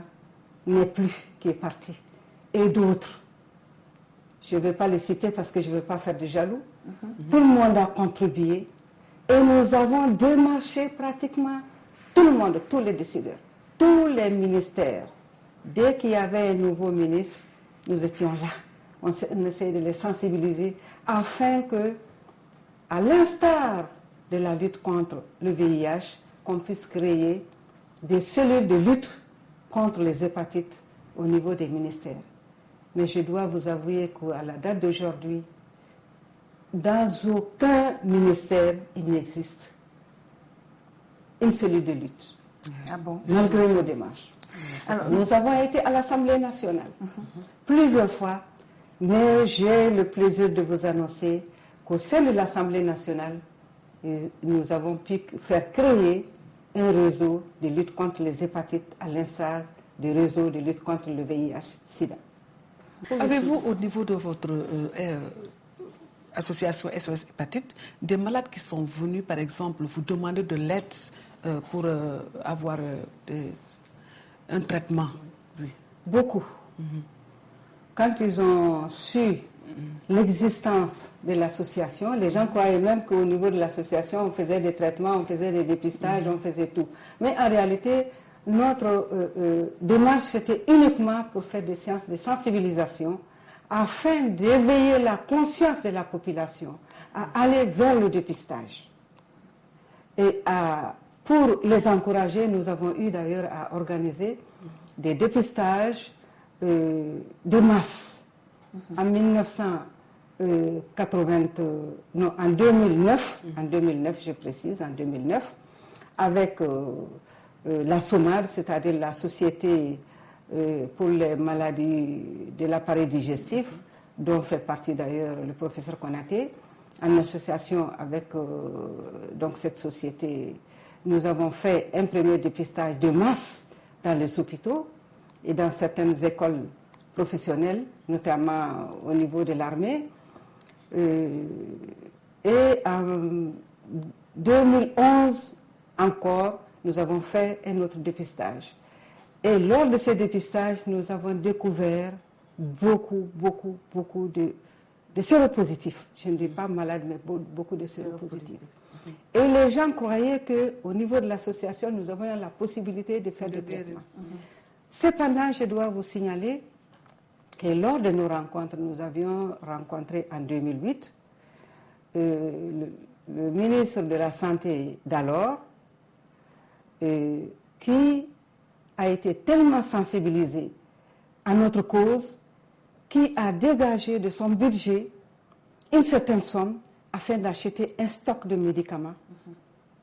n'est plus, qui est parti, et d'autres. Je ne vais pas les citer parce que je ne veux pas faire de jaloux. Tout le monde a contribué et nous avons démarché pratiquement tout le monde, tous les décideurs, tous les ministères. Dès qu'il y avait un nouveau ministre, nous étions là. On essayait de les sensibiliser afin que, à l'instar de la lutte contre le VIH, qu'on puisse créer des cellules de lutte contre les hépatites au niveau des ministères. Mais je dois vous avouer qu'à la date d'aujourd'hui, dans aucun ministère, il n'existe une cellule de lutte. Ah bon? Malgré nos démarches. Alors, nous avons été à l'Assemblée nationale plusieurs fois, mais j'ai le plaisir de vous annoncer qu'au sein de l'Assemblée nationale, nous avons pu faire créer un réseau de lutte contre les hépatites à l'instar du réseau de lutte contre le VIH-Sida. Avez-vous, au niveau de votre association SOS Hépatite, des malades qui sont venus, par exemple, vous demander de l'aide pour avoir un traitement? Oui. Beaucoup. Quand ils ont su l'existence de l'association, les gens croyaient même qu'au niveau de l'association, on faisait des traitements, on faisait des dépistages, on faisait tout. Mais en réalité, notre démarche, c'était uniquement pour faire des séances de sensibilisation afin d'éveiller la conscience de la population à aller vers le dépistage. Et pour les encourager, nous avons eu d'ailleurs à organiser des dépistages de masse. En 2009, je précise, en 2009, avec la SOMAD, c'est-à-dire la Société pour les maladies de l'appareil digestif, dont fait partie d'ailleurs le professeur Konaté, en association avec donc cette société, nous avons fait un premier dépistage de masse dans les hôpitaux et dans certaines écoles professionnels, notamment au niveau de l'armée. Et en 2011 encore, nous avons fait un autre dépistage. Et lors de ces dépistages, nous avons découvert beaucoup de séropositifs. Je ne dis pas malades, mais beaucoup de séropositifs. Et les gens croyaient qu'au niveau de l'association, nous avons la possibilité de faire des traitements. Cependant, je dois vous signaler que lors de nos rencontres, nous avions rencontré en 2008 le ministre de la Santé d'alors, qui a été tellement sensibilisé à notre cause, qui a dégagé de son budget une certaine somme afin d'acheter un stock de médicaments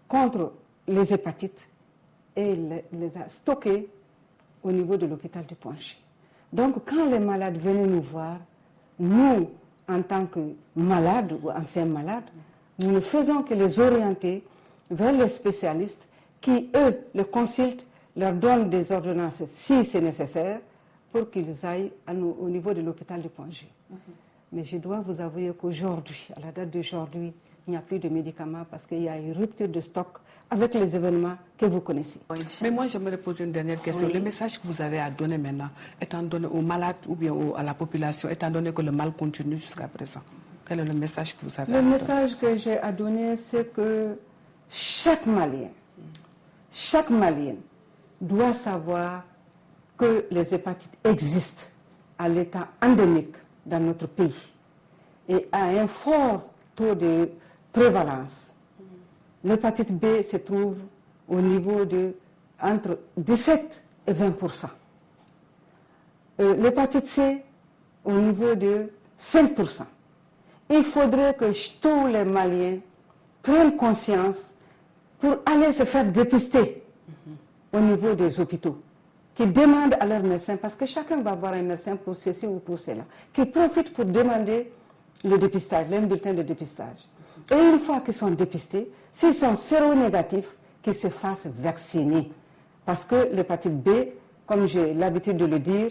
contre les hépatites et les a stockés au niveau de l'hôpital du Poinché. Donc, quand les malades venaient nous voir, nous, en tant que malades ou anciens malades, nous ne faisons que les orienter vers les spécialistes qui, eux, les consultent, leur donnent des ordonnances si c'est nécessaire pour qu'ils aillent au niveau de l'hôpital du Poinché. Mais je dois vous avouer qu'aujourd'hui, à la date d'aujourd'hui, il n'y a plus de médicaments parce qu'il y a une rupture de stock avec les événements que vous connaissez. Mais moi, j'aimerais poser une dernière question. Oui. Le message que vous avez à donner maintenant, étant donné aux malades ou bien à la population, étant donné que le mal continue jusqu'à présent, quel est le message que vous avez à donner? Le message que j'ai à donner, c'est que chaque Malien doit savoir que les hépatites existent à l'état endémique dans notre pays et à un fort taux de prévalence. L'hépatite B se trouve au niveau de entre 17 et 20%. L'hépatite C au niveau de 5%. Il faudrait que tous les Maliens prennent conscience pour aller se faire dépister au niveau des hôpitaux, qui demandent à leur médecin, parce que chacun va voir un médecin pour ceci ou pour cela, qui profitent pour demander le dépistage, un bulletin de dépistage. Et une fois qu'ils sont dépistés, s'ils sont séronégatifs, qu'ils se fassent vacciner. Parce que l'hépatite B, comme j'ai l'habitude de le dire,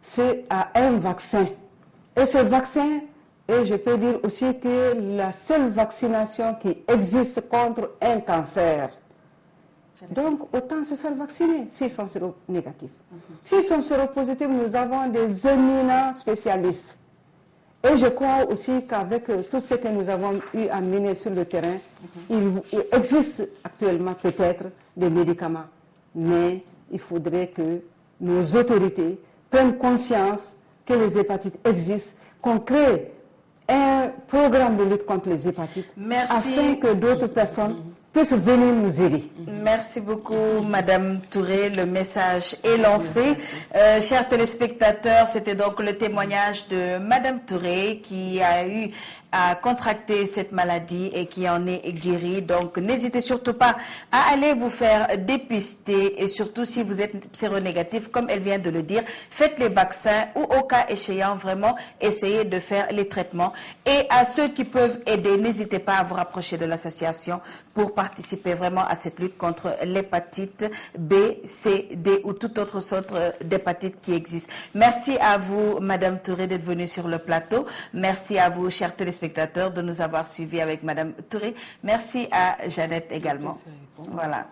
c'est un vaccin. Et ce vaccin, et je peux dire aussi que la seule vaccination qui existe contre un cancer. Donc, autant se faire vacciner s'ils sont séronégatifs. S'ils sont séropositifs, nous avons des éminents spécialistes. Et je crois aussi qu'avec tout ce que nous avons eu à mener sur le terrain, il existe actuellement peut-être des médicaments. Mais il faudrait que nos autorités prennent conscience que les hépatites existent, qu'on crée un programme de lutte contre les hépatites, afin que d'autres personnes puissent venir nous aider. Merci beaucoup, Madame Touré. Le message est lancé. Chers téléspectateurs, c'était donc le témoignage de Madame Touré qui a eu à contracter cette maladie et qui en est guérie. Donc, n'hésitez surtout pas à aller vous faire dépister et surtout si vous êtes séronégatif, comme elle vient de le dire, faites les vaccins ou au cas échéant, vraiment, essayez de faire les traitements. Et à ceux qui peuvent aider, n'hésitez pas à vous rapprocher de l'association pour participer vraiment à cette lutte contre l'hépatite B, C, D ou toute autre sorte d'hépatite qui existe. Merci à vous, Madame Touré, d'être venue sur le plateau. Merci à vous, chers téléspectateurs, de nous avoir suivis avec Madame Touré. Merci à Jeannette également. Voilà.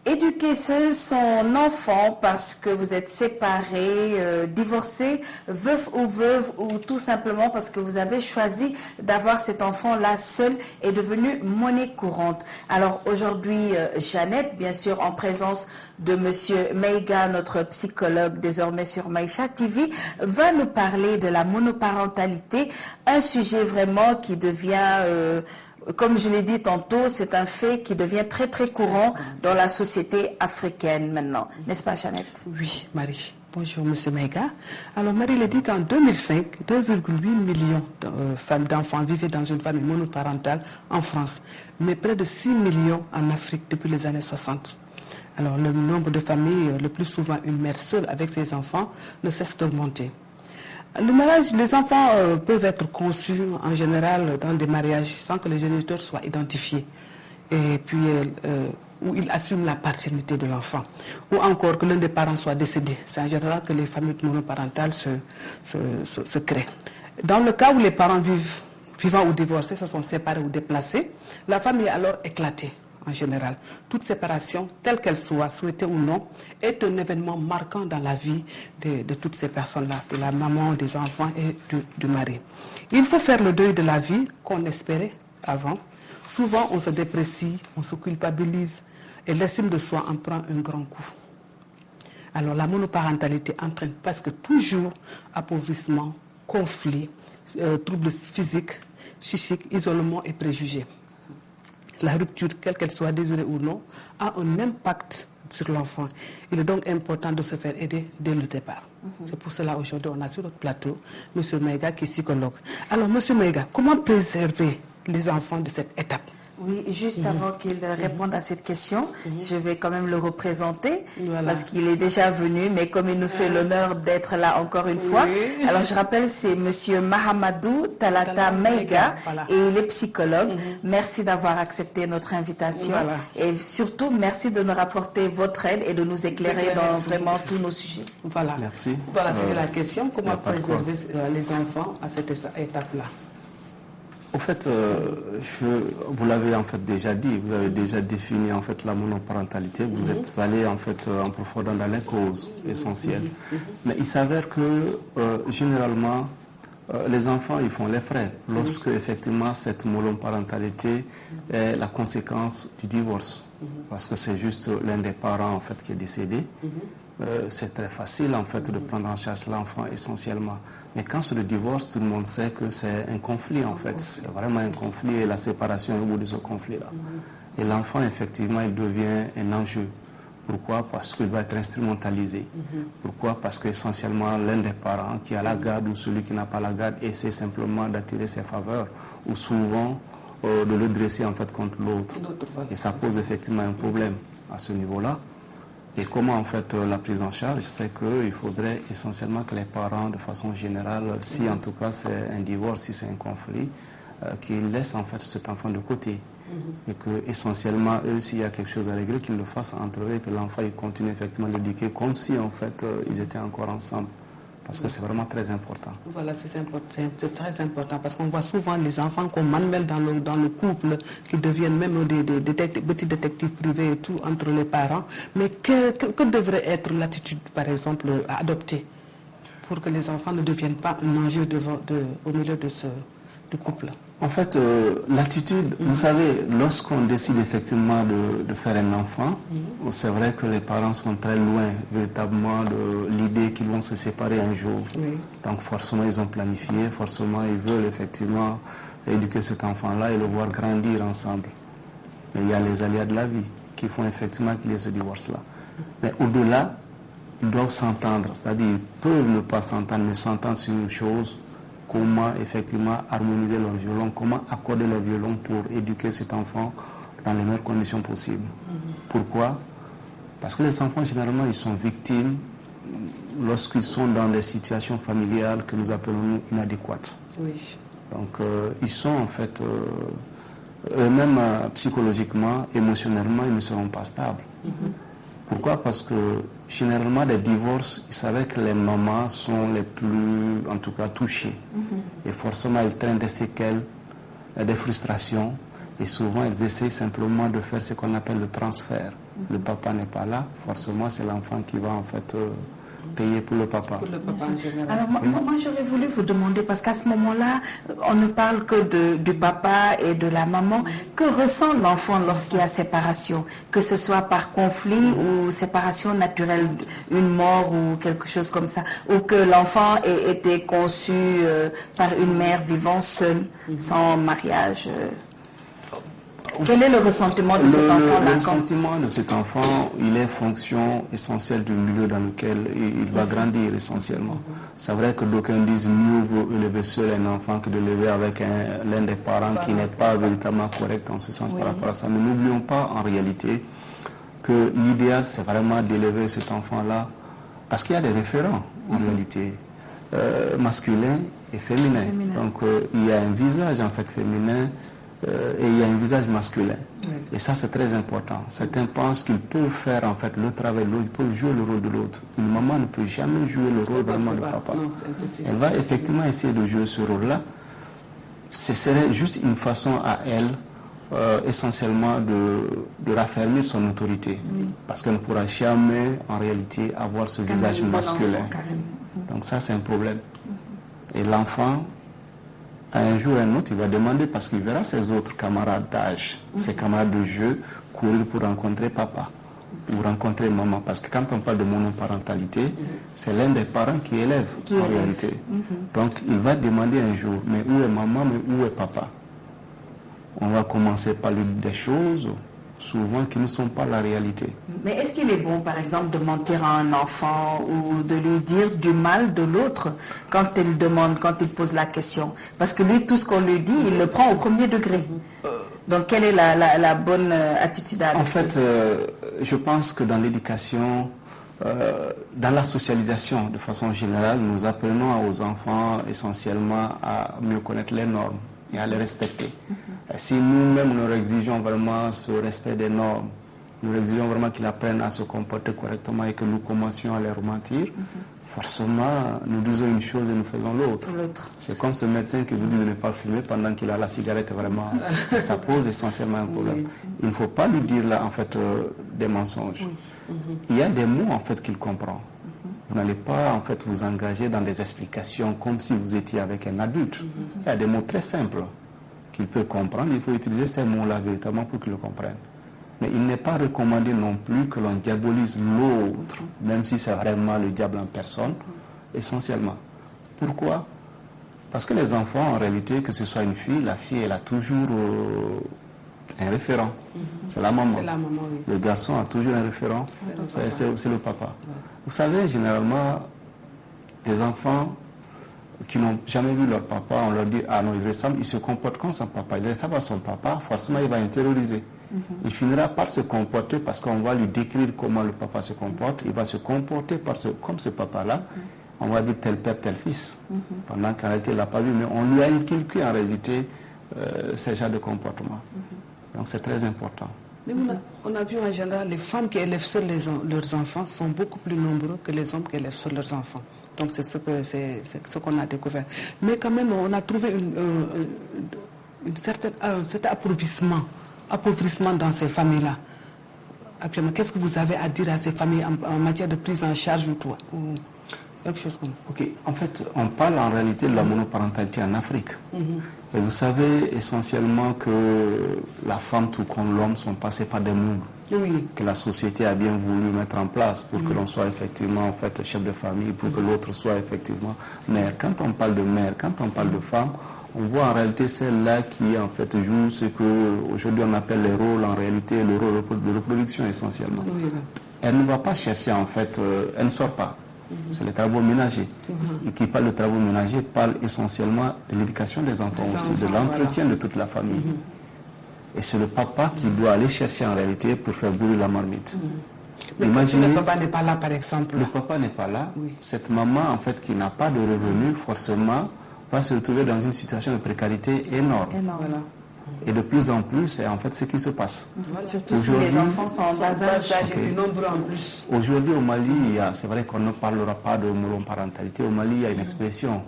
Éduquer seul son enfant parce que vous êtes séparés, divorcés, veuf ou veuve, ou tout simplement parce que vous avez choisi d'avoir cet enfant-là seul est devenu monnaie courante. Alors aujourd'hui, Jeannette, bien sûr, en présence de Monsieur Meiga, notre psychologue désormais sur Maïcha TV, va nous parler de la monoparentalité, un sujet vraiment qui devient... comme je l'ai dit tantôt, c'est un fait qui devient très très courant dans la société africaine maintenant. N'est-ce pas, Jeannette? Oui, Marie. Bonjour, Monsieur Meiga. Alors, Marie l'a dit qu'en 2005, 2,8 millions d'enfants vivaient dans une famille monoparentale en France, mais près de 6 millions en Afrique depuis les années 60. Alors, le nombre de familles, le plus souvent une mère seule avec ses enfants, ne cesse d'augmenter. Le mariage, les enfants peuvent être conçus en général dans des mariages sans que les géniteurs soient identifiés. Et puis où il assume la paternité de l'enfant, ou encore que l'un des parents soit décédé. C'est en général que les familles monoparentales se créent. Dans le cas où les parents vivant ou divorcés se sont séparés ou déplacés, la famille est alors éclatée. En général, toute séparation, telle qu'elle soit, souhaitée ou non, est un événement marquant dans la vie de toutes ces personnes-là, de la maman, des enfants et du mari. Il faut faire le deuil de la vie qu'on espérait avant. Souvent, on se déprécie, on se culpabilise et l'estime de soi en prend un grand coup. Alors, la monoparentalité entraîne presque toujours appauvrissement, conflit, troubles physiques, psychiques, isolement et préjugés. La rupture, quelle qu'elle soit désirée ou non, a un impact sur l'enfant. Il est donc important de se faire aider dès le départ. C'est pour cela aujourd'hui on a sur notre plateau M. Maïga qui est psychologue. Alors M. Maïga, comment préserver les enfants de cette étape? Oui, juste avant qu'il réponde à cette question, je vais quand même le représenter parce qu'il est déjà venu, mais comme il nous fait l'honneur d'être là encore une fois. Alors je rappelle, c'est Monsieur Mahamadou Talata Maïga et il est psychologue. Merci d'avoir accepté notre invitation et surtout merci de nous rapporter votre aide et de nous éclairer dans vraiment tous nos sujets. Voilà. Merci. Voilà, c'est la question. Comment préserver les enfants à cette étape-là? Au fait, vous l'avez en fait déjà dit, vous avez déjà défini en fait la monoparentalité, vous êtes allé en fait en profondeur dans les causes essentielles. Mais il s'avère que généralement les enfants ils font les frais lorsque effectivement cette monoparentalité est la conséquence du divorce, parce que c'est juste l'un des parents en fait qui est décédé. C'est très facile en fait de prendre en charge l'enfant essentiellement. Mais quand c'est le divorce, tout le monde sait que c'est un conflit en fait. C'est vraiment un conflit et la séparation est au bout de ce conflit-là. Et l'enfant, effectivement, il devient un enjeu. Pourquoi? Parce qu'il va être instrumentalisé. Pourquoi? Parce qu'essentiellement, l'un des parents qui a la garde ou celui qui n'a pas la garde essaie simplement d'attirer ses faveurs ou souvent de le dresser en fait contre l'autre. Et ça pose effectivement un problème à ce niveau-là. Et comment en fait la prise en charge, c'est qu'il faudrait essentiellement que les parents, de façon générale, si en tout cas c'est un divorce, si c'est un conflit, qu'ils laissent en fait cet enfant de côté. Et que essentiellement, eux, s'il y a quelque chose à régler, qu'ils le fassent entre eux et que l'enfant il continue effectivement de l'éduquer comme si en fait ils étaient encore ensemble. Parce que c'est vraiment très important. Voilà, c'est très important parce qu'on voit souvent les enfants qu'on manuelle dans le couple qui deviennent même des petits détectives privés et tout entre les parents. Mais que devrait être l'attitude, par exemple, à adopter pour que les enfants ne deviennent pas un enjeu au milieu du couple? En fait, l'attitude, vous savez, lorsqu'on décide effectivement de faire un enfant, c'est vrai que les parents sont très loin véritablement de l'idée qu'ils vont se séparer un jour. Donc forcément, ils ont planifié, forcément, ils veulent effectivement éduquer cet enfant-là et le voir grandir ensemble. Mais il y a les aléas de la vie qui font effectivement qu'il y ait ce divorce-là. Mais au-delà, ils doivent s'entendre, c'est-à-dire ils peuvent ne pas s'entendre, mais s'entendre sur une chose. Comment effectivement harmoniser leur violon, comment accorder leur violon pour éduquer cet enfant dans les meilleures conditions possibles. Pourquoi? Parce que les enfants, généralement, ils sont victimes lorsqu'ils sont dans des situations familiales que nous appelons inadéquates. Donc, ils sont en fait, eux-mêmes psychologiquement, émotionnellement, ils ne seront pas stables. Pourquoi? Parce que généralement, les divorces, ils savaient que les mamans sont les plus, en tout cas, touchées. Et forcément, elles traînent des séquelles, des frustrations. Et souvent, elles essayent simplement de faire ce qu'on appelle le transfert. Le papa n'est pas là, forcément, c'est l'enfant qui va en fait payer pour le papa. Pour le papa en général. Alors moi j'aurais voulu vous demander, parce qu'à ce moment-là, on ne parle que du papa et de la maman. Que ressent l'enfant lorsqu'il y a séparation? Que ce soit par conflit ou séparation naturelle, une mort ou quelque chose comme ça, ou que l'enfant ait été conçu par une mère vivant seule, sans mariage. Quel est le ressentiment de cet enfant-là? Le sentiment de cet enfant, il est fonction essentielle du milieu dans lequel il va grandir essentiellement. C'est vrai que d'aucuns disent mieux vaut élever seul un enfant que de l'élever avec l'un des parents qui n'est pas véritablement correct en ce sens par rapport à ça. Mais n'oublions pas en réalité que l'idéal c'est vraiment d'élever cet enfant-là parce qu'il y a des référents en réalité masculins et féminins. Donc il y a un visage en fait féminin et il y a un visage masculin. Et ça, c'est très important. Certains pensent qu'ils peuvent faire en fait le travail de l'autre, ils peuvent jouer le rôle de l'autre. Une maman ne peut jamais jouer le rôle vraiment de papa. Non, c'est impossible. Elle va effectivement essayer de jouer ce rôle-là. Ce serait juste une façon à elle, essentiellement, de raffermir son autorité. Parce qu'elle ne pourra jamais, en réalité, avoir ce visage masculin. Donc ça, c'est un problème. Et l'enfant, un jour ou un autre, il va demander, parce qu'il verra ses autres camarades d'âge, ses camarades de jeu, courir pour rencontrer papa ou rencontrer maman. Parce que quand on parle de monoparentalité, c'est l'un des parents qui élève en réalité. Donc il va demander un jour, mais où est maman, mais où est papa? On va commencer par lui dire des choses souvent qui ne sont pas la réalité. Mais est-ce qu'il est bon, par exemple, de mentir à un enfant ou de lui dire du mal de l'autre quand il demande, quand il pose la question? Parce que lui, tout ce qu'on lui dit, il le prend au premier degré. Donc, quelle est la bonne attitude à adopter? En fait, je pense que dans l'éducation, dans la socialisation, de façon générale, nous apprenons aux enfants essentiellement à mieux connaître les normes et à les respecter. Si nous-mêmes nous exigeons vraiment ce respect des normes, nous exigeons vraiment qu'ils apprennent à se comporter correctement et que nous commencions à les mentir, forcément, nous disons une chose et nous faisons l'autre. C'est comme ce médecin qui vous dit de ne pas fumer pendant qu'il a la cigarette vraiment. Ça pose essentiellement un problème. Il ne faut pas lui dire là, en fait, des mensonges. Il y a des mots, en fait, qu'il comprend. Vous n'allez pas, en fait, vous engager dans des explications comme si vous étiez avec un adulte. Il y a des mots très simples qu'il peut comprendre. Il faut utiliser ces mots-là véritablement pour qu'il le comprenne. Mais il n'est pas recommandé non plus que l'on diabolise l'autre, même si c'est vraiment le diable en personne, essentiellement. Pourquoi? Parce que les enfants, en réalité, que ce soit une fille, la fille, elle a toujours un référent. C'est la maman. Le garçon a toujours un référent, c'est le papa. Vous savez, généralement, des enfants qui n'ont jamais vu leur papa, on leur dit, ah non, il se comporte comme son papa, il ressemble à son papa, forcément il va intérioriser. Il finira par se comporter parce qu'on va lui décrire comment le papa se comporte, il va se comporter comme ce papa-là, on va dire tel père, tel fils, pendant qu'en réalité il ne l'a pas vu, mais on lui a inculqué en réalité ce genre de comportement. Donc c'est très important. Mais on a vu en général, les femmes qui élèvent seules leurs enfants sont beaucoup plus nombreux que les hommes qui élèvent seuls leurs enfants. Donc c'est ce qu'on a découvert. Mais quand même, on a trouvé un certain appauvrissement dans ces familles-là. Actuellement, qu'est-ce que vous avez à dire à ces familles en matière de prise en charge ou quelque chose comme ça? Ok, en fait, on parle en réalité de la monoparentalité en Afrique. Et vous savez essentiellement que la femme, tout comme l'homme, sont passés par des mouvements que la société a bien voulu mettre en place pour que l'on soit effectivement en fait chef de famille, pour que l'autre soit effectivement mère. Quand on parle de mère, quand on parle de femme, on voit en réalité celle-là qui en fait joue ce qu'aujourd'hui on appelle les rôles, en réalité le rôle de reproduction essentiellement. Elle ne va pas chercher en fait, elle ne sort pas. C'est les travaux ménagers. Et qui parle de travaux ménagers parle essentiellement de l'éducation des enfants aussi, de l'entretien de toute la famille. Et c'est le papa qui doit aller chercher en réalité pour faire brûler la marmite. Mais imaginez, le papa n'est pas là, par exemple. Le papa n'est pas là. Cette maman, en fait, qui n'a pas de revenus, forcément, va se retrouver dans une situation de précarité énorme. Et de plus en plus, c'est en fait ce qui se passe. Surtout si les enfants sont en bas âge et du nombre en plus. Aujourd'hui, au Mali, c'est vrai qu'on ne parlera pas de monoparentalité. Au Mali, il y a une expression.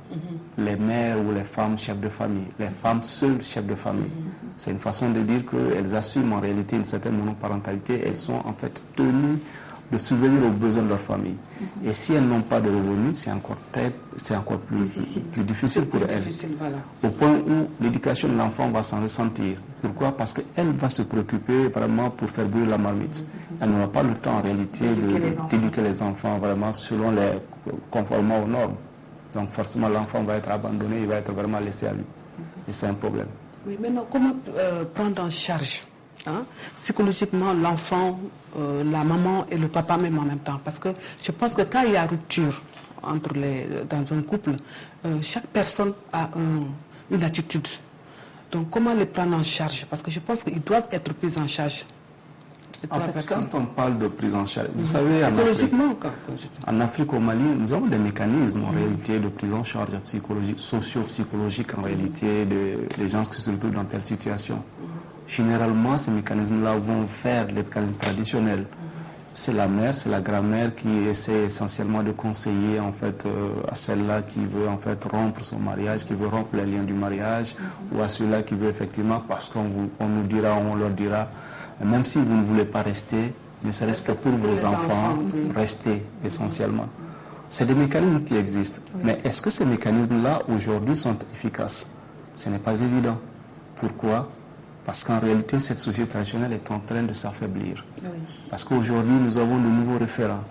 Les mères ou les femmes chefs de famille. Les femmes seules chefs de famille. C'est une façon de dire qu'elles assument en réalité une certaine monoparentalité. Elles sont en fait tenues de subvenir aux besoins de leur famille. Et si elles n'ont pas de revenus, c'est encore plus difficile pour elles. Au point où l'éducation de l'enfant va s'en ressentir. Pourquoi? Parce qu'elle va se préoccuper vraiment pour faire brûler la marmite. Elle n'aura pas le temps en réalité d'éduquer les enfants vraiment conformément aux normes. Donc forcément l'enfant va être abandonné, il va être vraiment laissé à lui. Et c'est un problème. Oui, maintenant comment prendre en charge psychologiquement l'enfant, la maman et le papa même en même temps? Parce que je pense que quand il y a rupture dans un couple, chaque personne a une attitude. Donc comment les prendre en charge? Parce que je pense qu'ils doivent être pris en charge. En fait, quand on parle de prise en charge, vous savez, en Afrique, au Mali, nous avons des mécanismes en réalité de prise en charge psychologique, socio-psychologique en réalité des gens qui se retrouvent dans telle situation. Généralement, ces mécanismes-là vont faire les mécanismes traditionnels. C'est la mère, c'est la grand-mère qui essaie essentiellement de conseiller en fait à celle-là qui veut en fait rompre son mariage, qui veut rompre les liens du mariage, ou à celui-là qui veut effectivement, parce qu'on nous dira, on leur dira, même si vous ne voulez pas rester, ne serait-ce que pour vos enfants, restez essentiellement. C'est des mécanismes qui existent. Mais est-ce que ces mécanismes-là aujourd'hui sont efficaces? Ce n'est pas évident. Pourquoi? Parce qu'en réalité, cette société traditionnelle est en train de s'affaiblir. Oui. Parce qu'aujourd'hui, nous avons de nouveaux référents.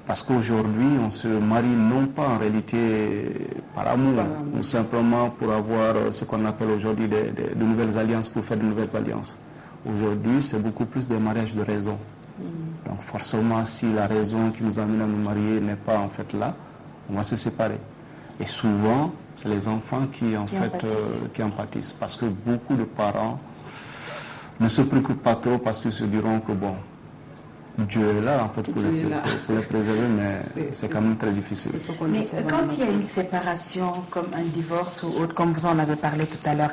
Parce qu'aujourd'hui, on se marie non pas en réalité par amour, ou simplement pour avoir ce qu'on appelle aujourd'hui de nouvelles alliances, pour faire de nouvelles alliances. Aujourd'hui, c'est beaucoup plus des mariages de raison. Donc forcément, si la raison qui nous amène à nous marier n'est pas en fait là, on va se séparer. Et souvent, c'est les enfants qui en pâtissent. Parce que beaucoup de parents ne se préoccupent pas trop parce qu'ils se diront que bon, Dieu est là en fait pour les préserver, mais c'est quand même très difficile. Mais quand il y a une séparation comme un divorce ou autre, comme vous en avez parlé tout à l'heure,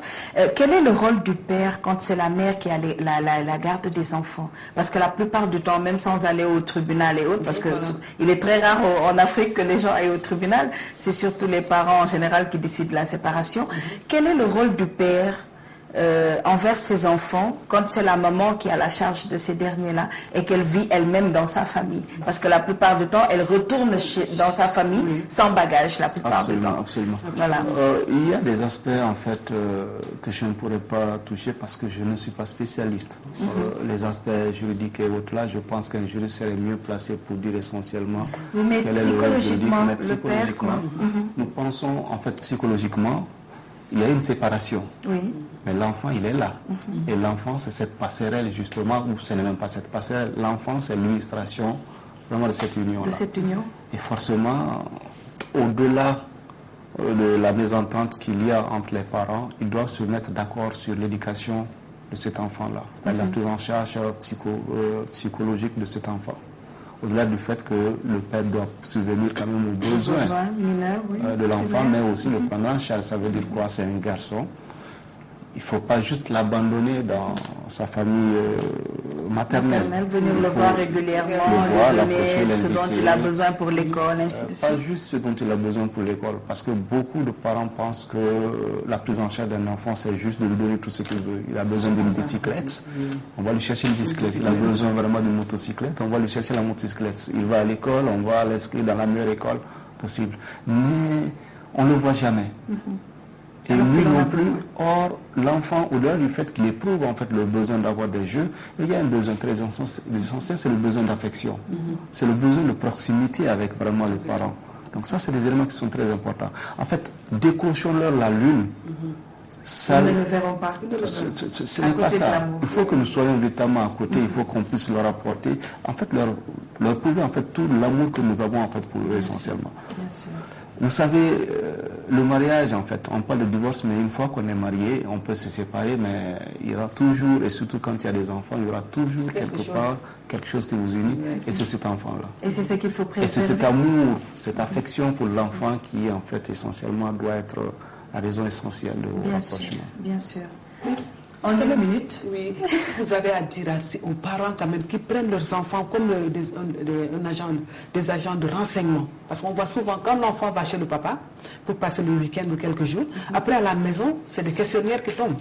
quel est le rôle du père quand c'est la mère qui a la garde des enfants? Parce que la plupart du temps, même sans aller au tribunal et autres, parce qu'il est très rare en Afrique que les gens aillent au tribunal, c'est surtout les parents en général qui décident de la séparation. Quel est le rôle du père envers ses enfants quand c'est la maman qui a la charge de ces derniers-là et qu'elle vit elle-même dans sa famille? Parce que la plupart du temps, elle retourne dans sa famille sans bagage la plupart du temps. Absolument. Voilà. Il y a des aspects en fait que je ne pourrais pas toucher parce que je ne suis pas spécialiste. Les aspects juridiques et autres là, je pense qu'un juriste serait mieux placé pour dire essentiellement quel est le rôle juridique. Mais psychologiquement, nous pensons en fait psychologiquement, il y a une séparation. Oui. Mais l'enfant, il est là. Et l'enfant, c'est cette passerelle, justement, ou ce n'est même pas cette passerelle. L'enfant, c'est l'illustration vraiment de cette union-là. De cette union. Et forcément, au-delà de la mésentente qu'il y a entre les parents, ils doivent se mettre d'accord sur l'éducation de cet enfant-là. C'est-à-dire la prise en charge psychologique de cet enfant. Au-delà du fait que le père doit subvenir quand même aux besoins mineurs, de l'enfant, mais aussi le prendre en charge. Ça veut dire quoi? C'est un garçon. Il ne faut pas juste l'abandonner dans sa famille maternelle. Venir le voir régulièrement, lui donner ce dont il a besoin pour l'école, ainsi de suite. Pas juste ce dont il a besoin pour l'école, parce que beaucoup de parents pensent que la prise en charge d'un enfant, c'est juste de lui donner tout ce qu'il veut. Il a besoin d'une bicyclette, on va lui chercher une bicyclette. Il a besoin vraiment d'une motocyclette, on va lui chercher la motocyclette. Il va à l'école, on va l'inscrire dans la meilleure école possible. Mais on ne le voit jamais. Et lui non plus. Or, l'enfant, au-delà du fait qu'il éprouve en fait le besoin d'avoir des jeux, il y a un besoin très essentiel, c'est le besoin d'affection. C'est le besoin de proximité avec vraiment le parent. Donc ça, c'est des éléments qui sont très importants. En fait, décochons-leur la lune. Ça, ils ne le verront pas. Ce n'est pas ça. Il faut que nous soyons véritablement à côté. Il faut qu'on puisse leur apporter, en fait, leur prouver en fait tout l'amour que nous avons en fait pour eux essentiellement. Bien sûr. Vous savez, le mariage, en fait, on parle de divorce, mais une fois qu'on est marié, on peut se séparer, mais il y aura toujours, et surtout quand il y a des enfants, il y aura toujours quelque chose qui vous unit, et c'est cet enfant-là. Et c'est ce qu'il faut préserver. Et c'est cet amour, cette affection pour l'enfant qui, en fait, essentiellement, doit être la raison essentielle de rapprochement. Bien sûr. En une minute. Oui. Qu'est-ce que vous avez à dire aux parents quand même qui prennent leurs enfants comme des agents de renseignement? Parce qu'on voit souvent quand l'enfant va chez le papa pour passer le week-end ou quelques jours, après à la maison, c'est des questionnaires qui tombent.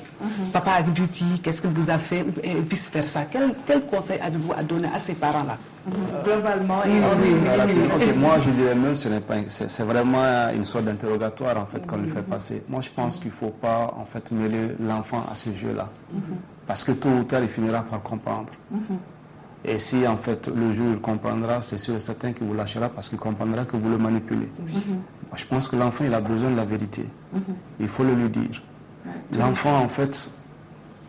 Papa a vu qui, qu'est-ce qu'il vous a fait, et vice-versa. Quel conseil avez-vous à donner à ces parents-là? Globalement, moi je dirais même c'est vraiment une sorte d'interrogatoire en fait qu'on lui fait passer. Moi je pense qu'il ne faut pas en fait mêler l'enfant à ce jeu-là, parce que tôt ou tard il finira par comprendre. Et si en fait le jour il comprendra, c'est sûr et certain qu'il vous lâchera parce qu'il comprendra que vous le manipulez. Moi, je pense que l'enfant il a besoin de la vérité. Il faut le lui dire. L'enfant en fait,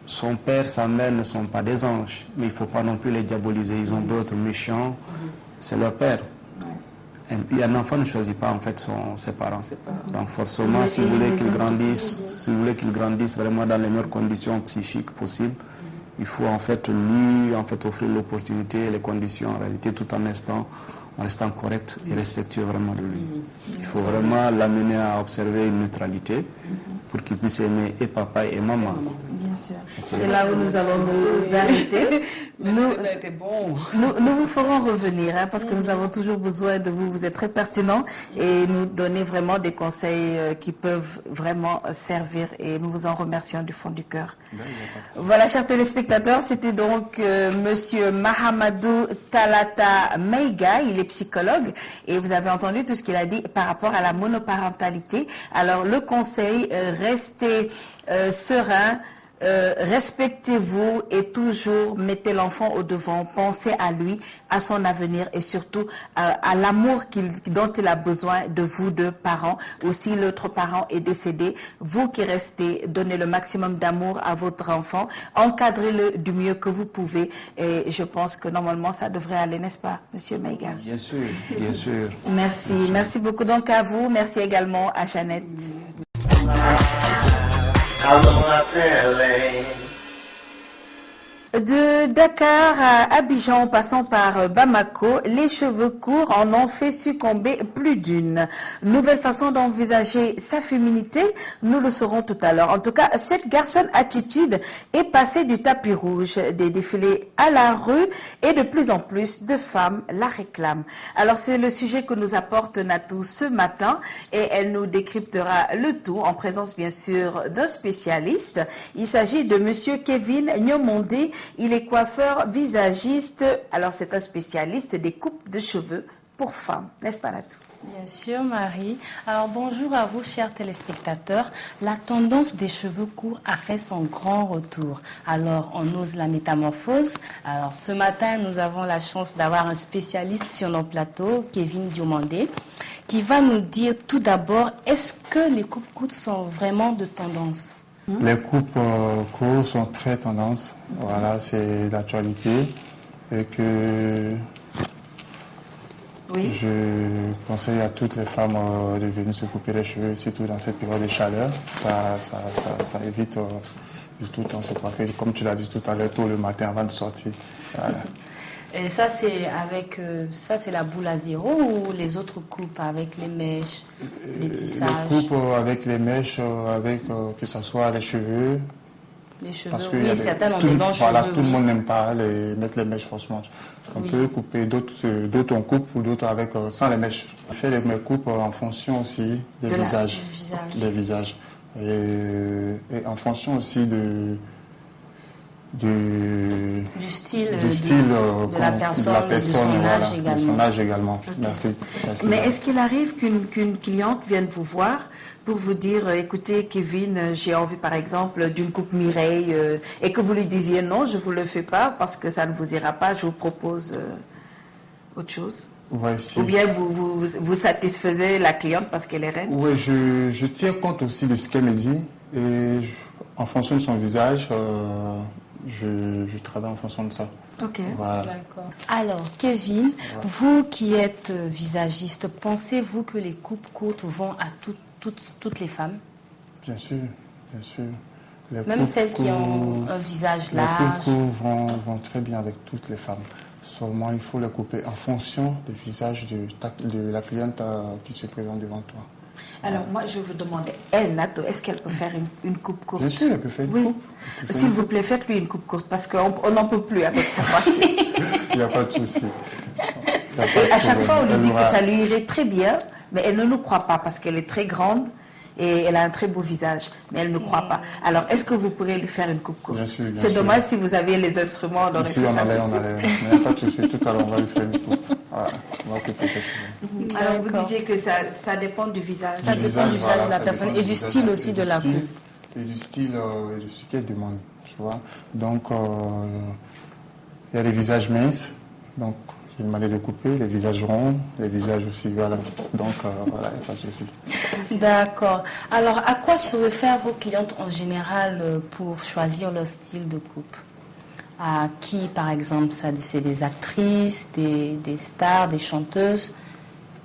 son père, sa mère ne sont pas des anges, mais il ne faut pas non plus les diaboliser. Ils ont d'autres méchants, c'est leur père. Et puis un enfant ne choisit pas en fait ses parents. Donc forcément, si vous voulez qu'il grandisse, vraiment dans les meilleures conditions psychiques possibles, Il faut en fait lui offrir l'opportunité, les conditions en réalité, tout en restant correct et respectueux vraiment de lui. Il faut vraiment l'amener à observer une neutralité pour qu'il puisse aimer et papa et maman. Bien sûr. C'est là où nous allons nous arrêter. Nous vous ferons revenir parce que nous avons toujours besoin de vous. Vous êtes très pertinents et nous donnez vraiment des conseils qui peuvent vraiment servir et nous vous en remercions du fond du cœur. Voilà, chers téléspectateurs, c'était donc Monsieur Mahamadou Talata Meiga. Il est psychologue et vous avez entendu tout ce qu'il a dit par rapport à la monoparentalité. Alors le conseil, restez serein. Respectez-vous et toujours mettez l'enfant au devant, pensez à lui, à son avenir et surtout à l'amour dont il a besoin de vous deux parents. Aussi l'autre parent est décédé, vous qui restez, donnez le maximum d'amour à votre enfant, encadrez-le du mieux que vous pouvez et je pense que normalement ça devrait aller, n'est-ce pas, Monsieur Meiga? Bien sûr, bien sûr. Merci beaucoup donc à vous, merci également à Jeannette. De Dakar à Abidjan, passant par Bamako, les cheveux courts en ont fait succomber plus d'une. Nouvelle façon d'envisager sa féminité, nous le saurons tout à l'heure. En tout cas, cette garçonne attitude est passée du tapis rouge, des défilés à la rue et de plus en plus de femmes la réclament. Alors c'est le sujet que nous apporte Natou ce matin et elle nous décryptera le tout en présence bien sûr d'un spécialiste. Il s'agit de Monsieur Kevin Nyomondé. Il est coiffeur visagiste. Alors, c'est un spécialiste des coupes de cheveux pour femmes. N'est-ce pas, Natou? Bien sûr, Marie. Alors, bonjour à vous, chers téléspectateurs. La tendance des cheveux courts a fait son grand retour. Alors, on ose la métamorphose. Alors, ce matin, nous avons la chance d'avoir un spécialiste sur nos plateaux, Kevin Nyomondé, qui va nous dire tout d'abord, est-ce que les coupes courtes sont vraiment de tendance? Les coupes courtes sont très tendance. Voilà, c'est l'actualité. Et que oui. Je conseille à toutes les femmes de venir se couper les cheveux, surtout dans cette période de chaleur. Ça évite de tout le temps se coiffer, comme tu l'as dit tout à l'heure, tôt le matin avant de sortir. Voilà. Et ça, c'est avec c'est la boule à zéro ou les autres coupes avec les mèches, les tissages? Les coupes avec les mèches, que ce soit les cheveux. Les cheveux, parce que oui, certains ont des bons cheveux. Voilà, tout le monde n'aime pas mettre les mèches, franchement. On peut couper, d'autres on coupe ou d'autres avec sans les mèches. On fait mes coupes en fonction aussi des visages. Des visages. Et en fonction aussi du style de la personne, de son âge également. De son âge également. Merci. Mais est-ce qu'il arrive qu'une cliente vienne vous voir pour vous dire, écoutez Kevin, j'ai envie par exemple d'une coupe Mireille et que vous lui disiez non, je ne vous le fais pas parce que ça ne vous ira pas, je vous propose autre chose? Ouais, si. Ou bien vous satisfaisez la cliente parce qu'elle est reine? Oui, je tiens compte aussi de ce qu'elle me dit et en fonction de son visage, je travaille en fonction de ça. Ok. Voilà. D'accord. Alors, Kevin, vous qui êtes visagiste, pensez-vous que les coupes courtes vont à toutes les femmes? Bien sûr, bien sûr. Même celles qui ont un visage large? Les coupes courtes vont très bien avec toutes les femmes. Seulement, il faut les couper en fonction du visage de la cliente qui se présente devant toi. Alors, moi, je vous demandais, elle, Nato, est-ce qu'elle peut faire une coupe courte? Bien sûr, elle peut faire une coupe. S'il vous plaît, faites-lui une coupe courte, parce qu'on n'en peut plus avec sa coiffure. Il n'y a pas de souci. Et à chaque fois, on lui dit que ça lui irait très bien, mais elle ne nous croit pas, parce qu'elle est très grande et elle a un très beau visage, mais elle ne croit pas. Alors, est-ce que vous pourrez lui faire une coupe courte? C'est dommage, si vous aviez les instruments, on aurait fait ça tout de suite. Mais il n'y a pas de souci, tout à l'heure, on va lui faire une coupe. Voilà, on va couper ses cheveux. Alors, vous disiez que ça dépend du visage. Ça dépend du visage de la personne et du style aussi de la coupe. Et du style et de ce qu'elle demande, tu vois. Donc, il y a des visages minces, donc j'ai demandé de couper, les visages ronds, les visages aussi, voilà. Donc, voilà, il n'y a pas de souci. D'accord. Alors, à quoi se réfèrent vos clientes en général pour choisir leur style de coupe? À qui, par exemple? C'est des actrices, des stars, des chanteuses?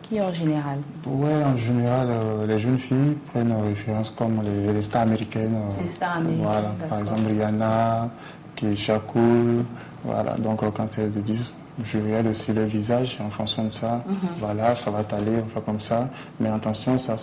Qui en général? Oui, en général, les jeunes filles prennent référence comme les stars américaines. Les stars américaines, voilà, par exemple Rihanna, qui éjaculent. Voilà, donc quand elles le disent, je regarde aussi le visage, en fonction de ça, voilà, ça va t'aller, on fait comme ça, mais attention, ça.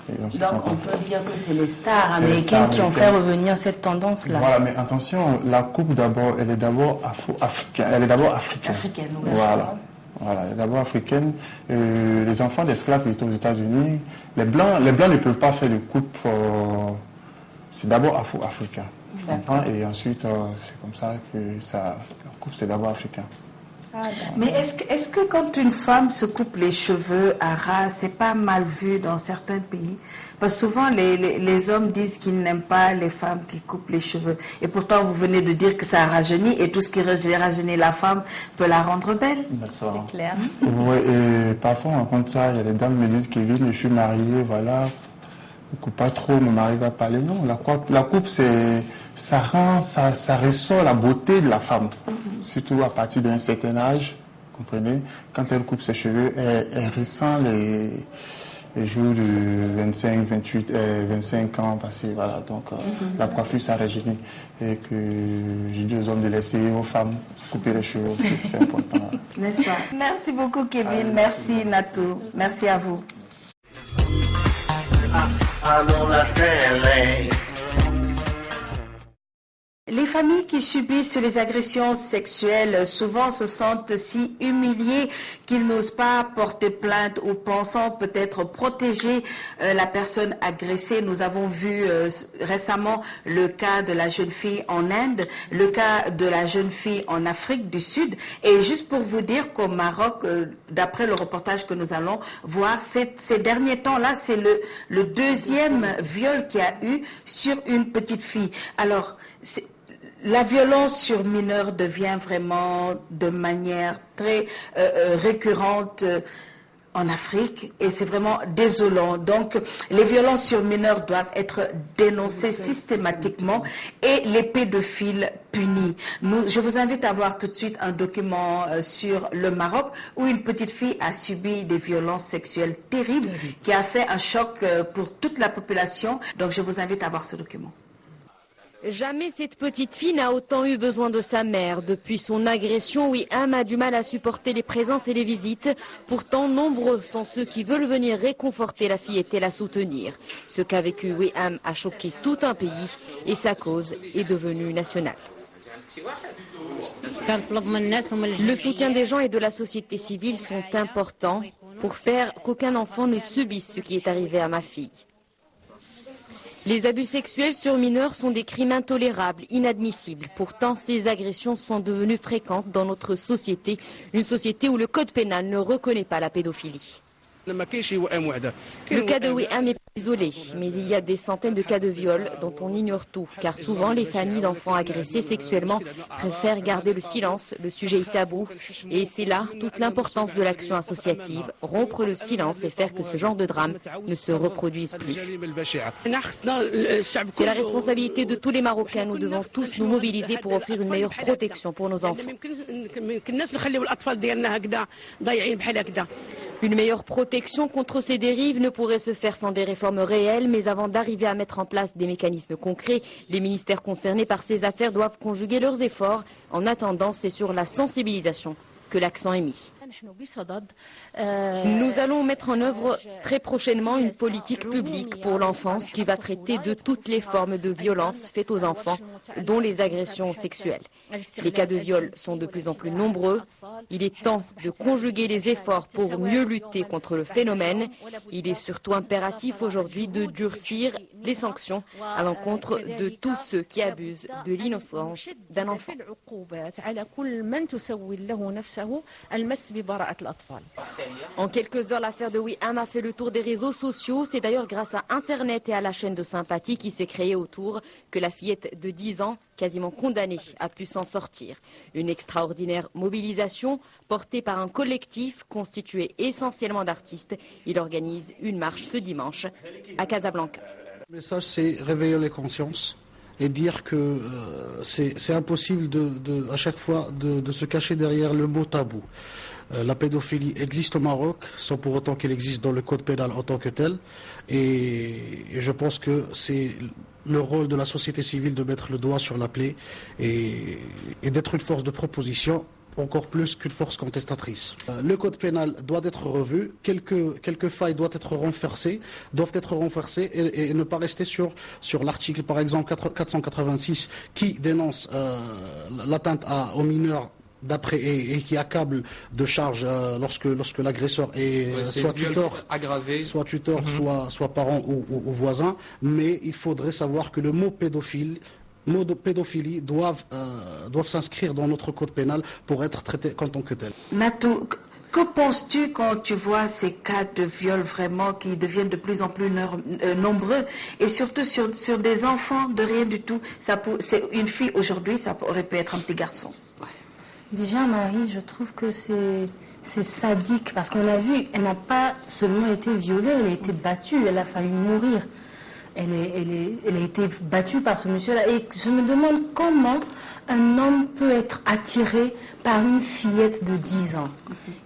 Donc on peut dire que c'est les stars américaines qui ont fait revenir cette tendance-là. Voilà, mais attention, la coupe d'abord, elle est d'abord africaine. Africaine, oui. Voilà. Voilà, elle est d'abord africaine. Les enfants d'esclaves qui étaient aux États-Unis, les blancs ne peuvent pas faire de coupe. C'est d'abord afro-africain. Et ensuite, c'est comme ça que la coupe, c'est d'abord africain. Mais est-ce que quand une femme se coupe les cheveux à ras, c'est pas mal vu dans certains pays? Parce que souvent, les hommes disent qu'ils n'aiment pas les femmes qui coupent les cheveux. Et pourtant, vous venez de dire que ça rajeunit, et tout ce qui rajeunit la femme peut la rendre belle. C'est clair. Oui, et parfois, on rencontre ça, il y a des dames qui me disent qu'Evelyne, je suis mariée, voilà, je ne coupe pas trop, mon mari va parler. Non, la coupe, ça ressort la beauté de la femme. Surtout à partir d'un certain âge, vous comprenez, quand elle coupe ses cheveux, elle ressent les jours de 25, 28, 25 ans passés. Voilà, donc la coiffure, ça rajeunit. Et que j'ai dit aux hommes de laisser aux femmes couper les cheveux aussi, c'est important. N'est-ce pas? Merci beaucoup, Kevin. Merci, Natou. Merci à vous. Allons la télé. Les familles qui subissent les agressions sexuelles souvent se sentent si humiliées qu'ils n'osent pas porter plainte ou pensant peut-être protéger la personne agressée. Nous avons vu récemment le cas de la jeune fille en Inde, le cas de la jeune fille en Afrique du Sud. Et juste pour vous dire qu'au Maroc, d'après le reportage que nous allons voir, ces derniers temps-là, c'est le deuxième viol qu'il y a eu sur une petite fille. Alors, la violence sur mineurs devient vraiment de manière très récurrente en Afrique et c'est vraiment désolant. Donc, les violences sur mineurs doivent être dénoncées systématiquement et les pédophiles punis. Je vous invite à voir tout de suite un document sur le Maroc où une petite fille a subi des violences sexuelles terribles qui a fait un choc pour toute la population. Donc, je vous invite à voir ce document. Jamais cette petite fille n'a autant eu besoin de sa mère. Depuis son agression, Wiham a du mal à supporter les présences et les visites. Pourtant, nombreux sont ceux qui veulent venir réconforter la fillette et la soutenir. Ce qu'a vécu Wiham a choqué tout un pays et sa cause est devenue nationale. Le soutien des gens et de la société civile sont importants pour faire qu'aucun enfant ne subisse ce qui est arrivé à ma fille. Les abus sexuels sur mineurs sont des crimes intolérables, inadmissibles. Pourtant, ces agressions sont devenues fréquentes dans notre société, une société où le code pénal ne reconnaît pas la pédophilie. Le cas de Wiham est isolé, mais il y a des centaines de cas de viol dont on ignore tout, car souvent les familles d'enfants agressés sexuellement préfèrent garder le silence, le sujet est tabou, et c'est là toute l'importance de l'action associative, rompre le silence et faire que ce genre de drame ne se reproduise plus. C'est la responsabilité de tous les Marocains, nous devons tous nous mobiliser pour offrir une meilleure protection pour nos enfants. Une meilleure protection contre ces dérives ne pourrait se faire sans des réformes réelles, mais avant d'arriver à mettre en place des mécanismes concrets, les ministères concernés par ces affaires doivent conjuguer leurs efforts. En attendant, c'est sur la sensibilisation que l'accent est mis. Nous allons mettre en œuvre très prochainement une politique publique pour l'enfance qui va traiter de toutes les formes de violences faites aux enfants, dont les agressions sexuelles. Les cas de viol sont de plus en plus nombreux. Il est temps de conjuguer les efforts pour mieux lutter contre le phénomène. Il est surtout impératif aujourd'hui de durcir les sanctions à l'encontre de tous ceux qui abusent de l'innocence d'un enfant. En quelques heures, l'affaire de Wiham a fait le tour des réseaux sociaux. C'est d'ailleurs grâce à Internet et à la chaîne de sympathie qui s'est créée autour que la fillette de 10 ans, quasiment condamnée, a pu s'en sortir. Une extraordinaire mobilisation portée par un collectif constitué essentiellement d'artistes. Il organise une marche ce dimanche à Casablanca. Le message, c'est réveiller les consciences et dire que c'est impossible à chaque fois de se cacher derrière le mot tabou. La pédophilie existe au Maroc, sans pour autant qu'elle existe dans le code pénal en tant que tel. Et je pense que c'est le rôle de la société civile de mettre le doigt sur la plaie et d'être une force de proposition encore plus qu'une force contestatrice. Le code pénal doit être revu, quelques failles doivent être renforcées et ne pas rester sur l'article par exemple 486 qui dénonce l'atteinte aux mineurs d'après et qui accable de charges lorsque l'agresseur est soit tuteur, aggravé, soit parent ou voisin, mais il faudrait savoir que le mot pédophilie doivent s'inscrire dans notre code pénal pour être traités en tant que tel. Natou, que penses-tu quand tu vois ces cas de viol vraiment qui deviennent de plus en plus nombreux et surtout sur des enfants de rien du tout? C'est une fille aujourd'hui, ça aurait pu être un petit garçon. Déjà, Marie, je trouve que c'est sadique parce qu'on a vu, elle n'a pas seulement été violée, elle a été battue, elle a failli mourir. Elle a été battue par ce monsieur-là. Et je me demande comment un homme peut être attiré par une fillette de 10 ans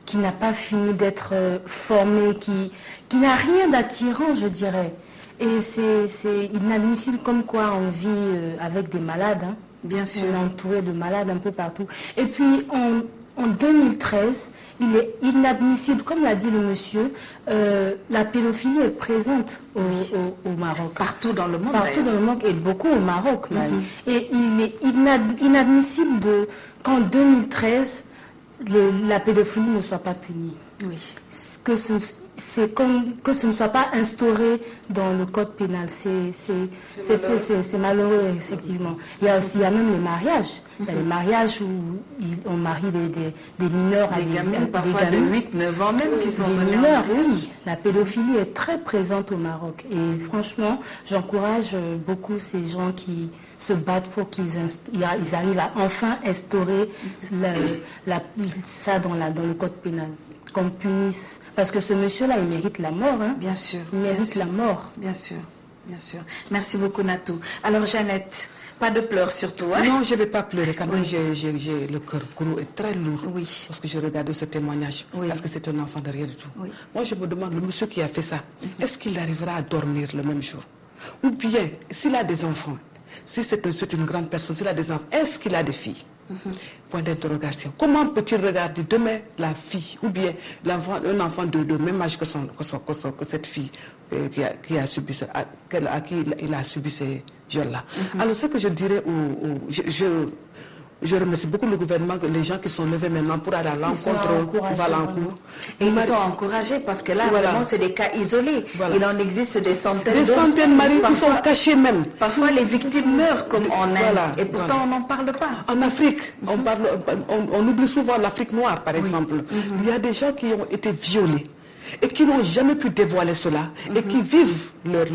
qui n'a pas fini d'être formée, qui n'a rien d'attirant, je dirais. Et c'est inadmissible comme quoi on vit avec des malades. Hein. Bien sûr. On est entouré de malades un peu partout. Et puis, en 2013, il est inadmissible, comme l'a dit le monsieur, la pédophilie est présente au Maroc. Partout dans le monde. Partout dans le monde et beaucoup au Maroc. Et il est inadmissible qu'en 2013, la pédophilie ne soit pas punie. Oui. Que ce ne soit pas instauré dans le code pénal. C'est malheureux, effectivement. Il y a même les mariages. Il y a les mariages où on marie des mineurs des gamins, parfois des gamins, de 8-9 ans même qui sont des mineurs, oui. La pédophilie est très présente au Maroc. Et franchement, j'encourage beaucoup ces gens qui se battent pour qu'ils arrivent à enfin instaurer ça dans le code pénal. Qu'on punisse. Parce que ce monsieur-là, il mérite la mort. Hein. Bien sûr. Il mérite la mort. Bien sûr. Bien sûr. Merci beaucoup, Natou. Alors, Jeannette, pas de pleurs surtout. Hein? Non, je ne vais pas pleurer. Quand même, le cœur gros et très lourd. Oui. Parce que je regarde ce témoignage. Oui. Parce que c'est un enfant de rien du tout. Oui. Moi, je me demande, le monsieur qui a fait ça, est-ce qu'il arrivera à dormir le même jour? Ou bien, s'il a des enfants, si c'est une grande personne, s'il a des enfants, est-ce qu'il a des filles? Point d'interrogation. Comment peut-il regarder demain la fille ou bien un enfant de même âge que cette fille qui a subi à qui il a subi ces viols-là? Alors ce que je dirais je remercie beaucoup le gouvernement, les gens qui sont levés maintenant pour aller à l'encontre. Et ils sont encouragés parce que là, vraiment, c'est des cas isolés. Il en existe des centaines. Des centaines, Marie, qui sont cachés même. Parfois, les victimes meurent comme en Inde. Et pourtant, on n'en parle pas. En Afrique, on oublie souvent l'Afrique noire, par exemple. Il y a des gens qui ont été violés et qui n'ont jamais pu dévoiler cela et qui vivent leur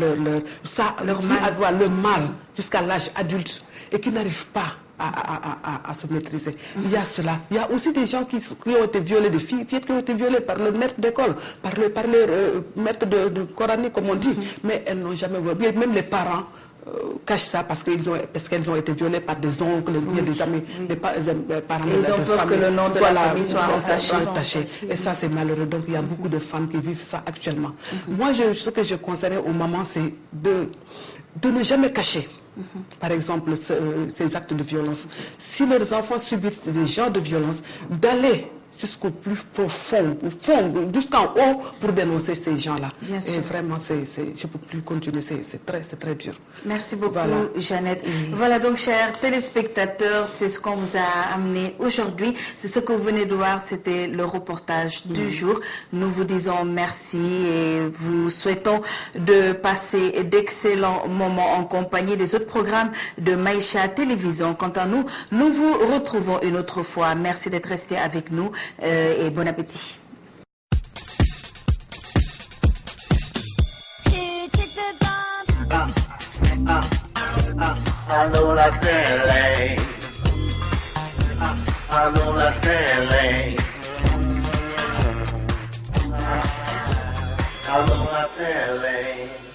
mal jusqu'à l'âge adulte et qui n'arrivent pas à se maîtriser. Il y a cela. Il y a aussi des gens qui ont été violés, des filles qui ont été violées par le maître d'école, par leur maître de coranique, comme on dit, mais elles n'ont jamais vu. Même les parents cachent ça parce qu'elles ont été violées par des oncles, des amis, des parents. Et ils ont peur que le nom de la famille soit entaché. Et ça, c'est malheureux. Donc, il y a beaucoup de femmes qui vivent ça actuellement. Moi, ce que je conseillerais aux mamans, c'est de ne jamais cacher. Par exemple, ces actes de violence. Si leurs enfants subissent des genres de violence, d'aller jusqu'au plus profond, jusqu'en haut pour dénoncer ces gens-là. Et vraiment, je ne peux plus continuer, c'est très dur. Merci beaucoup, Jeannette. Voilà donc, chers téléspectateurs, c'est ce qu'on vous a amené aujourd'hui. C'est ce que vous venez de voir, c'était le reportage du jour. Nous vous disons merci et vous souhaitons de passer d'excellents moments en compagnie des autres programmes de Maïcha Télévision. Quant à nous, nous vous retrouvons une autre fois. Merci d'être restés avec nous. Et bon appétit. Allô la télé, allô la télé, allô la télé.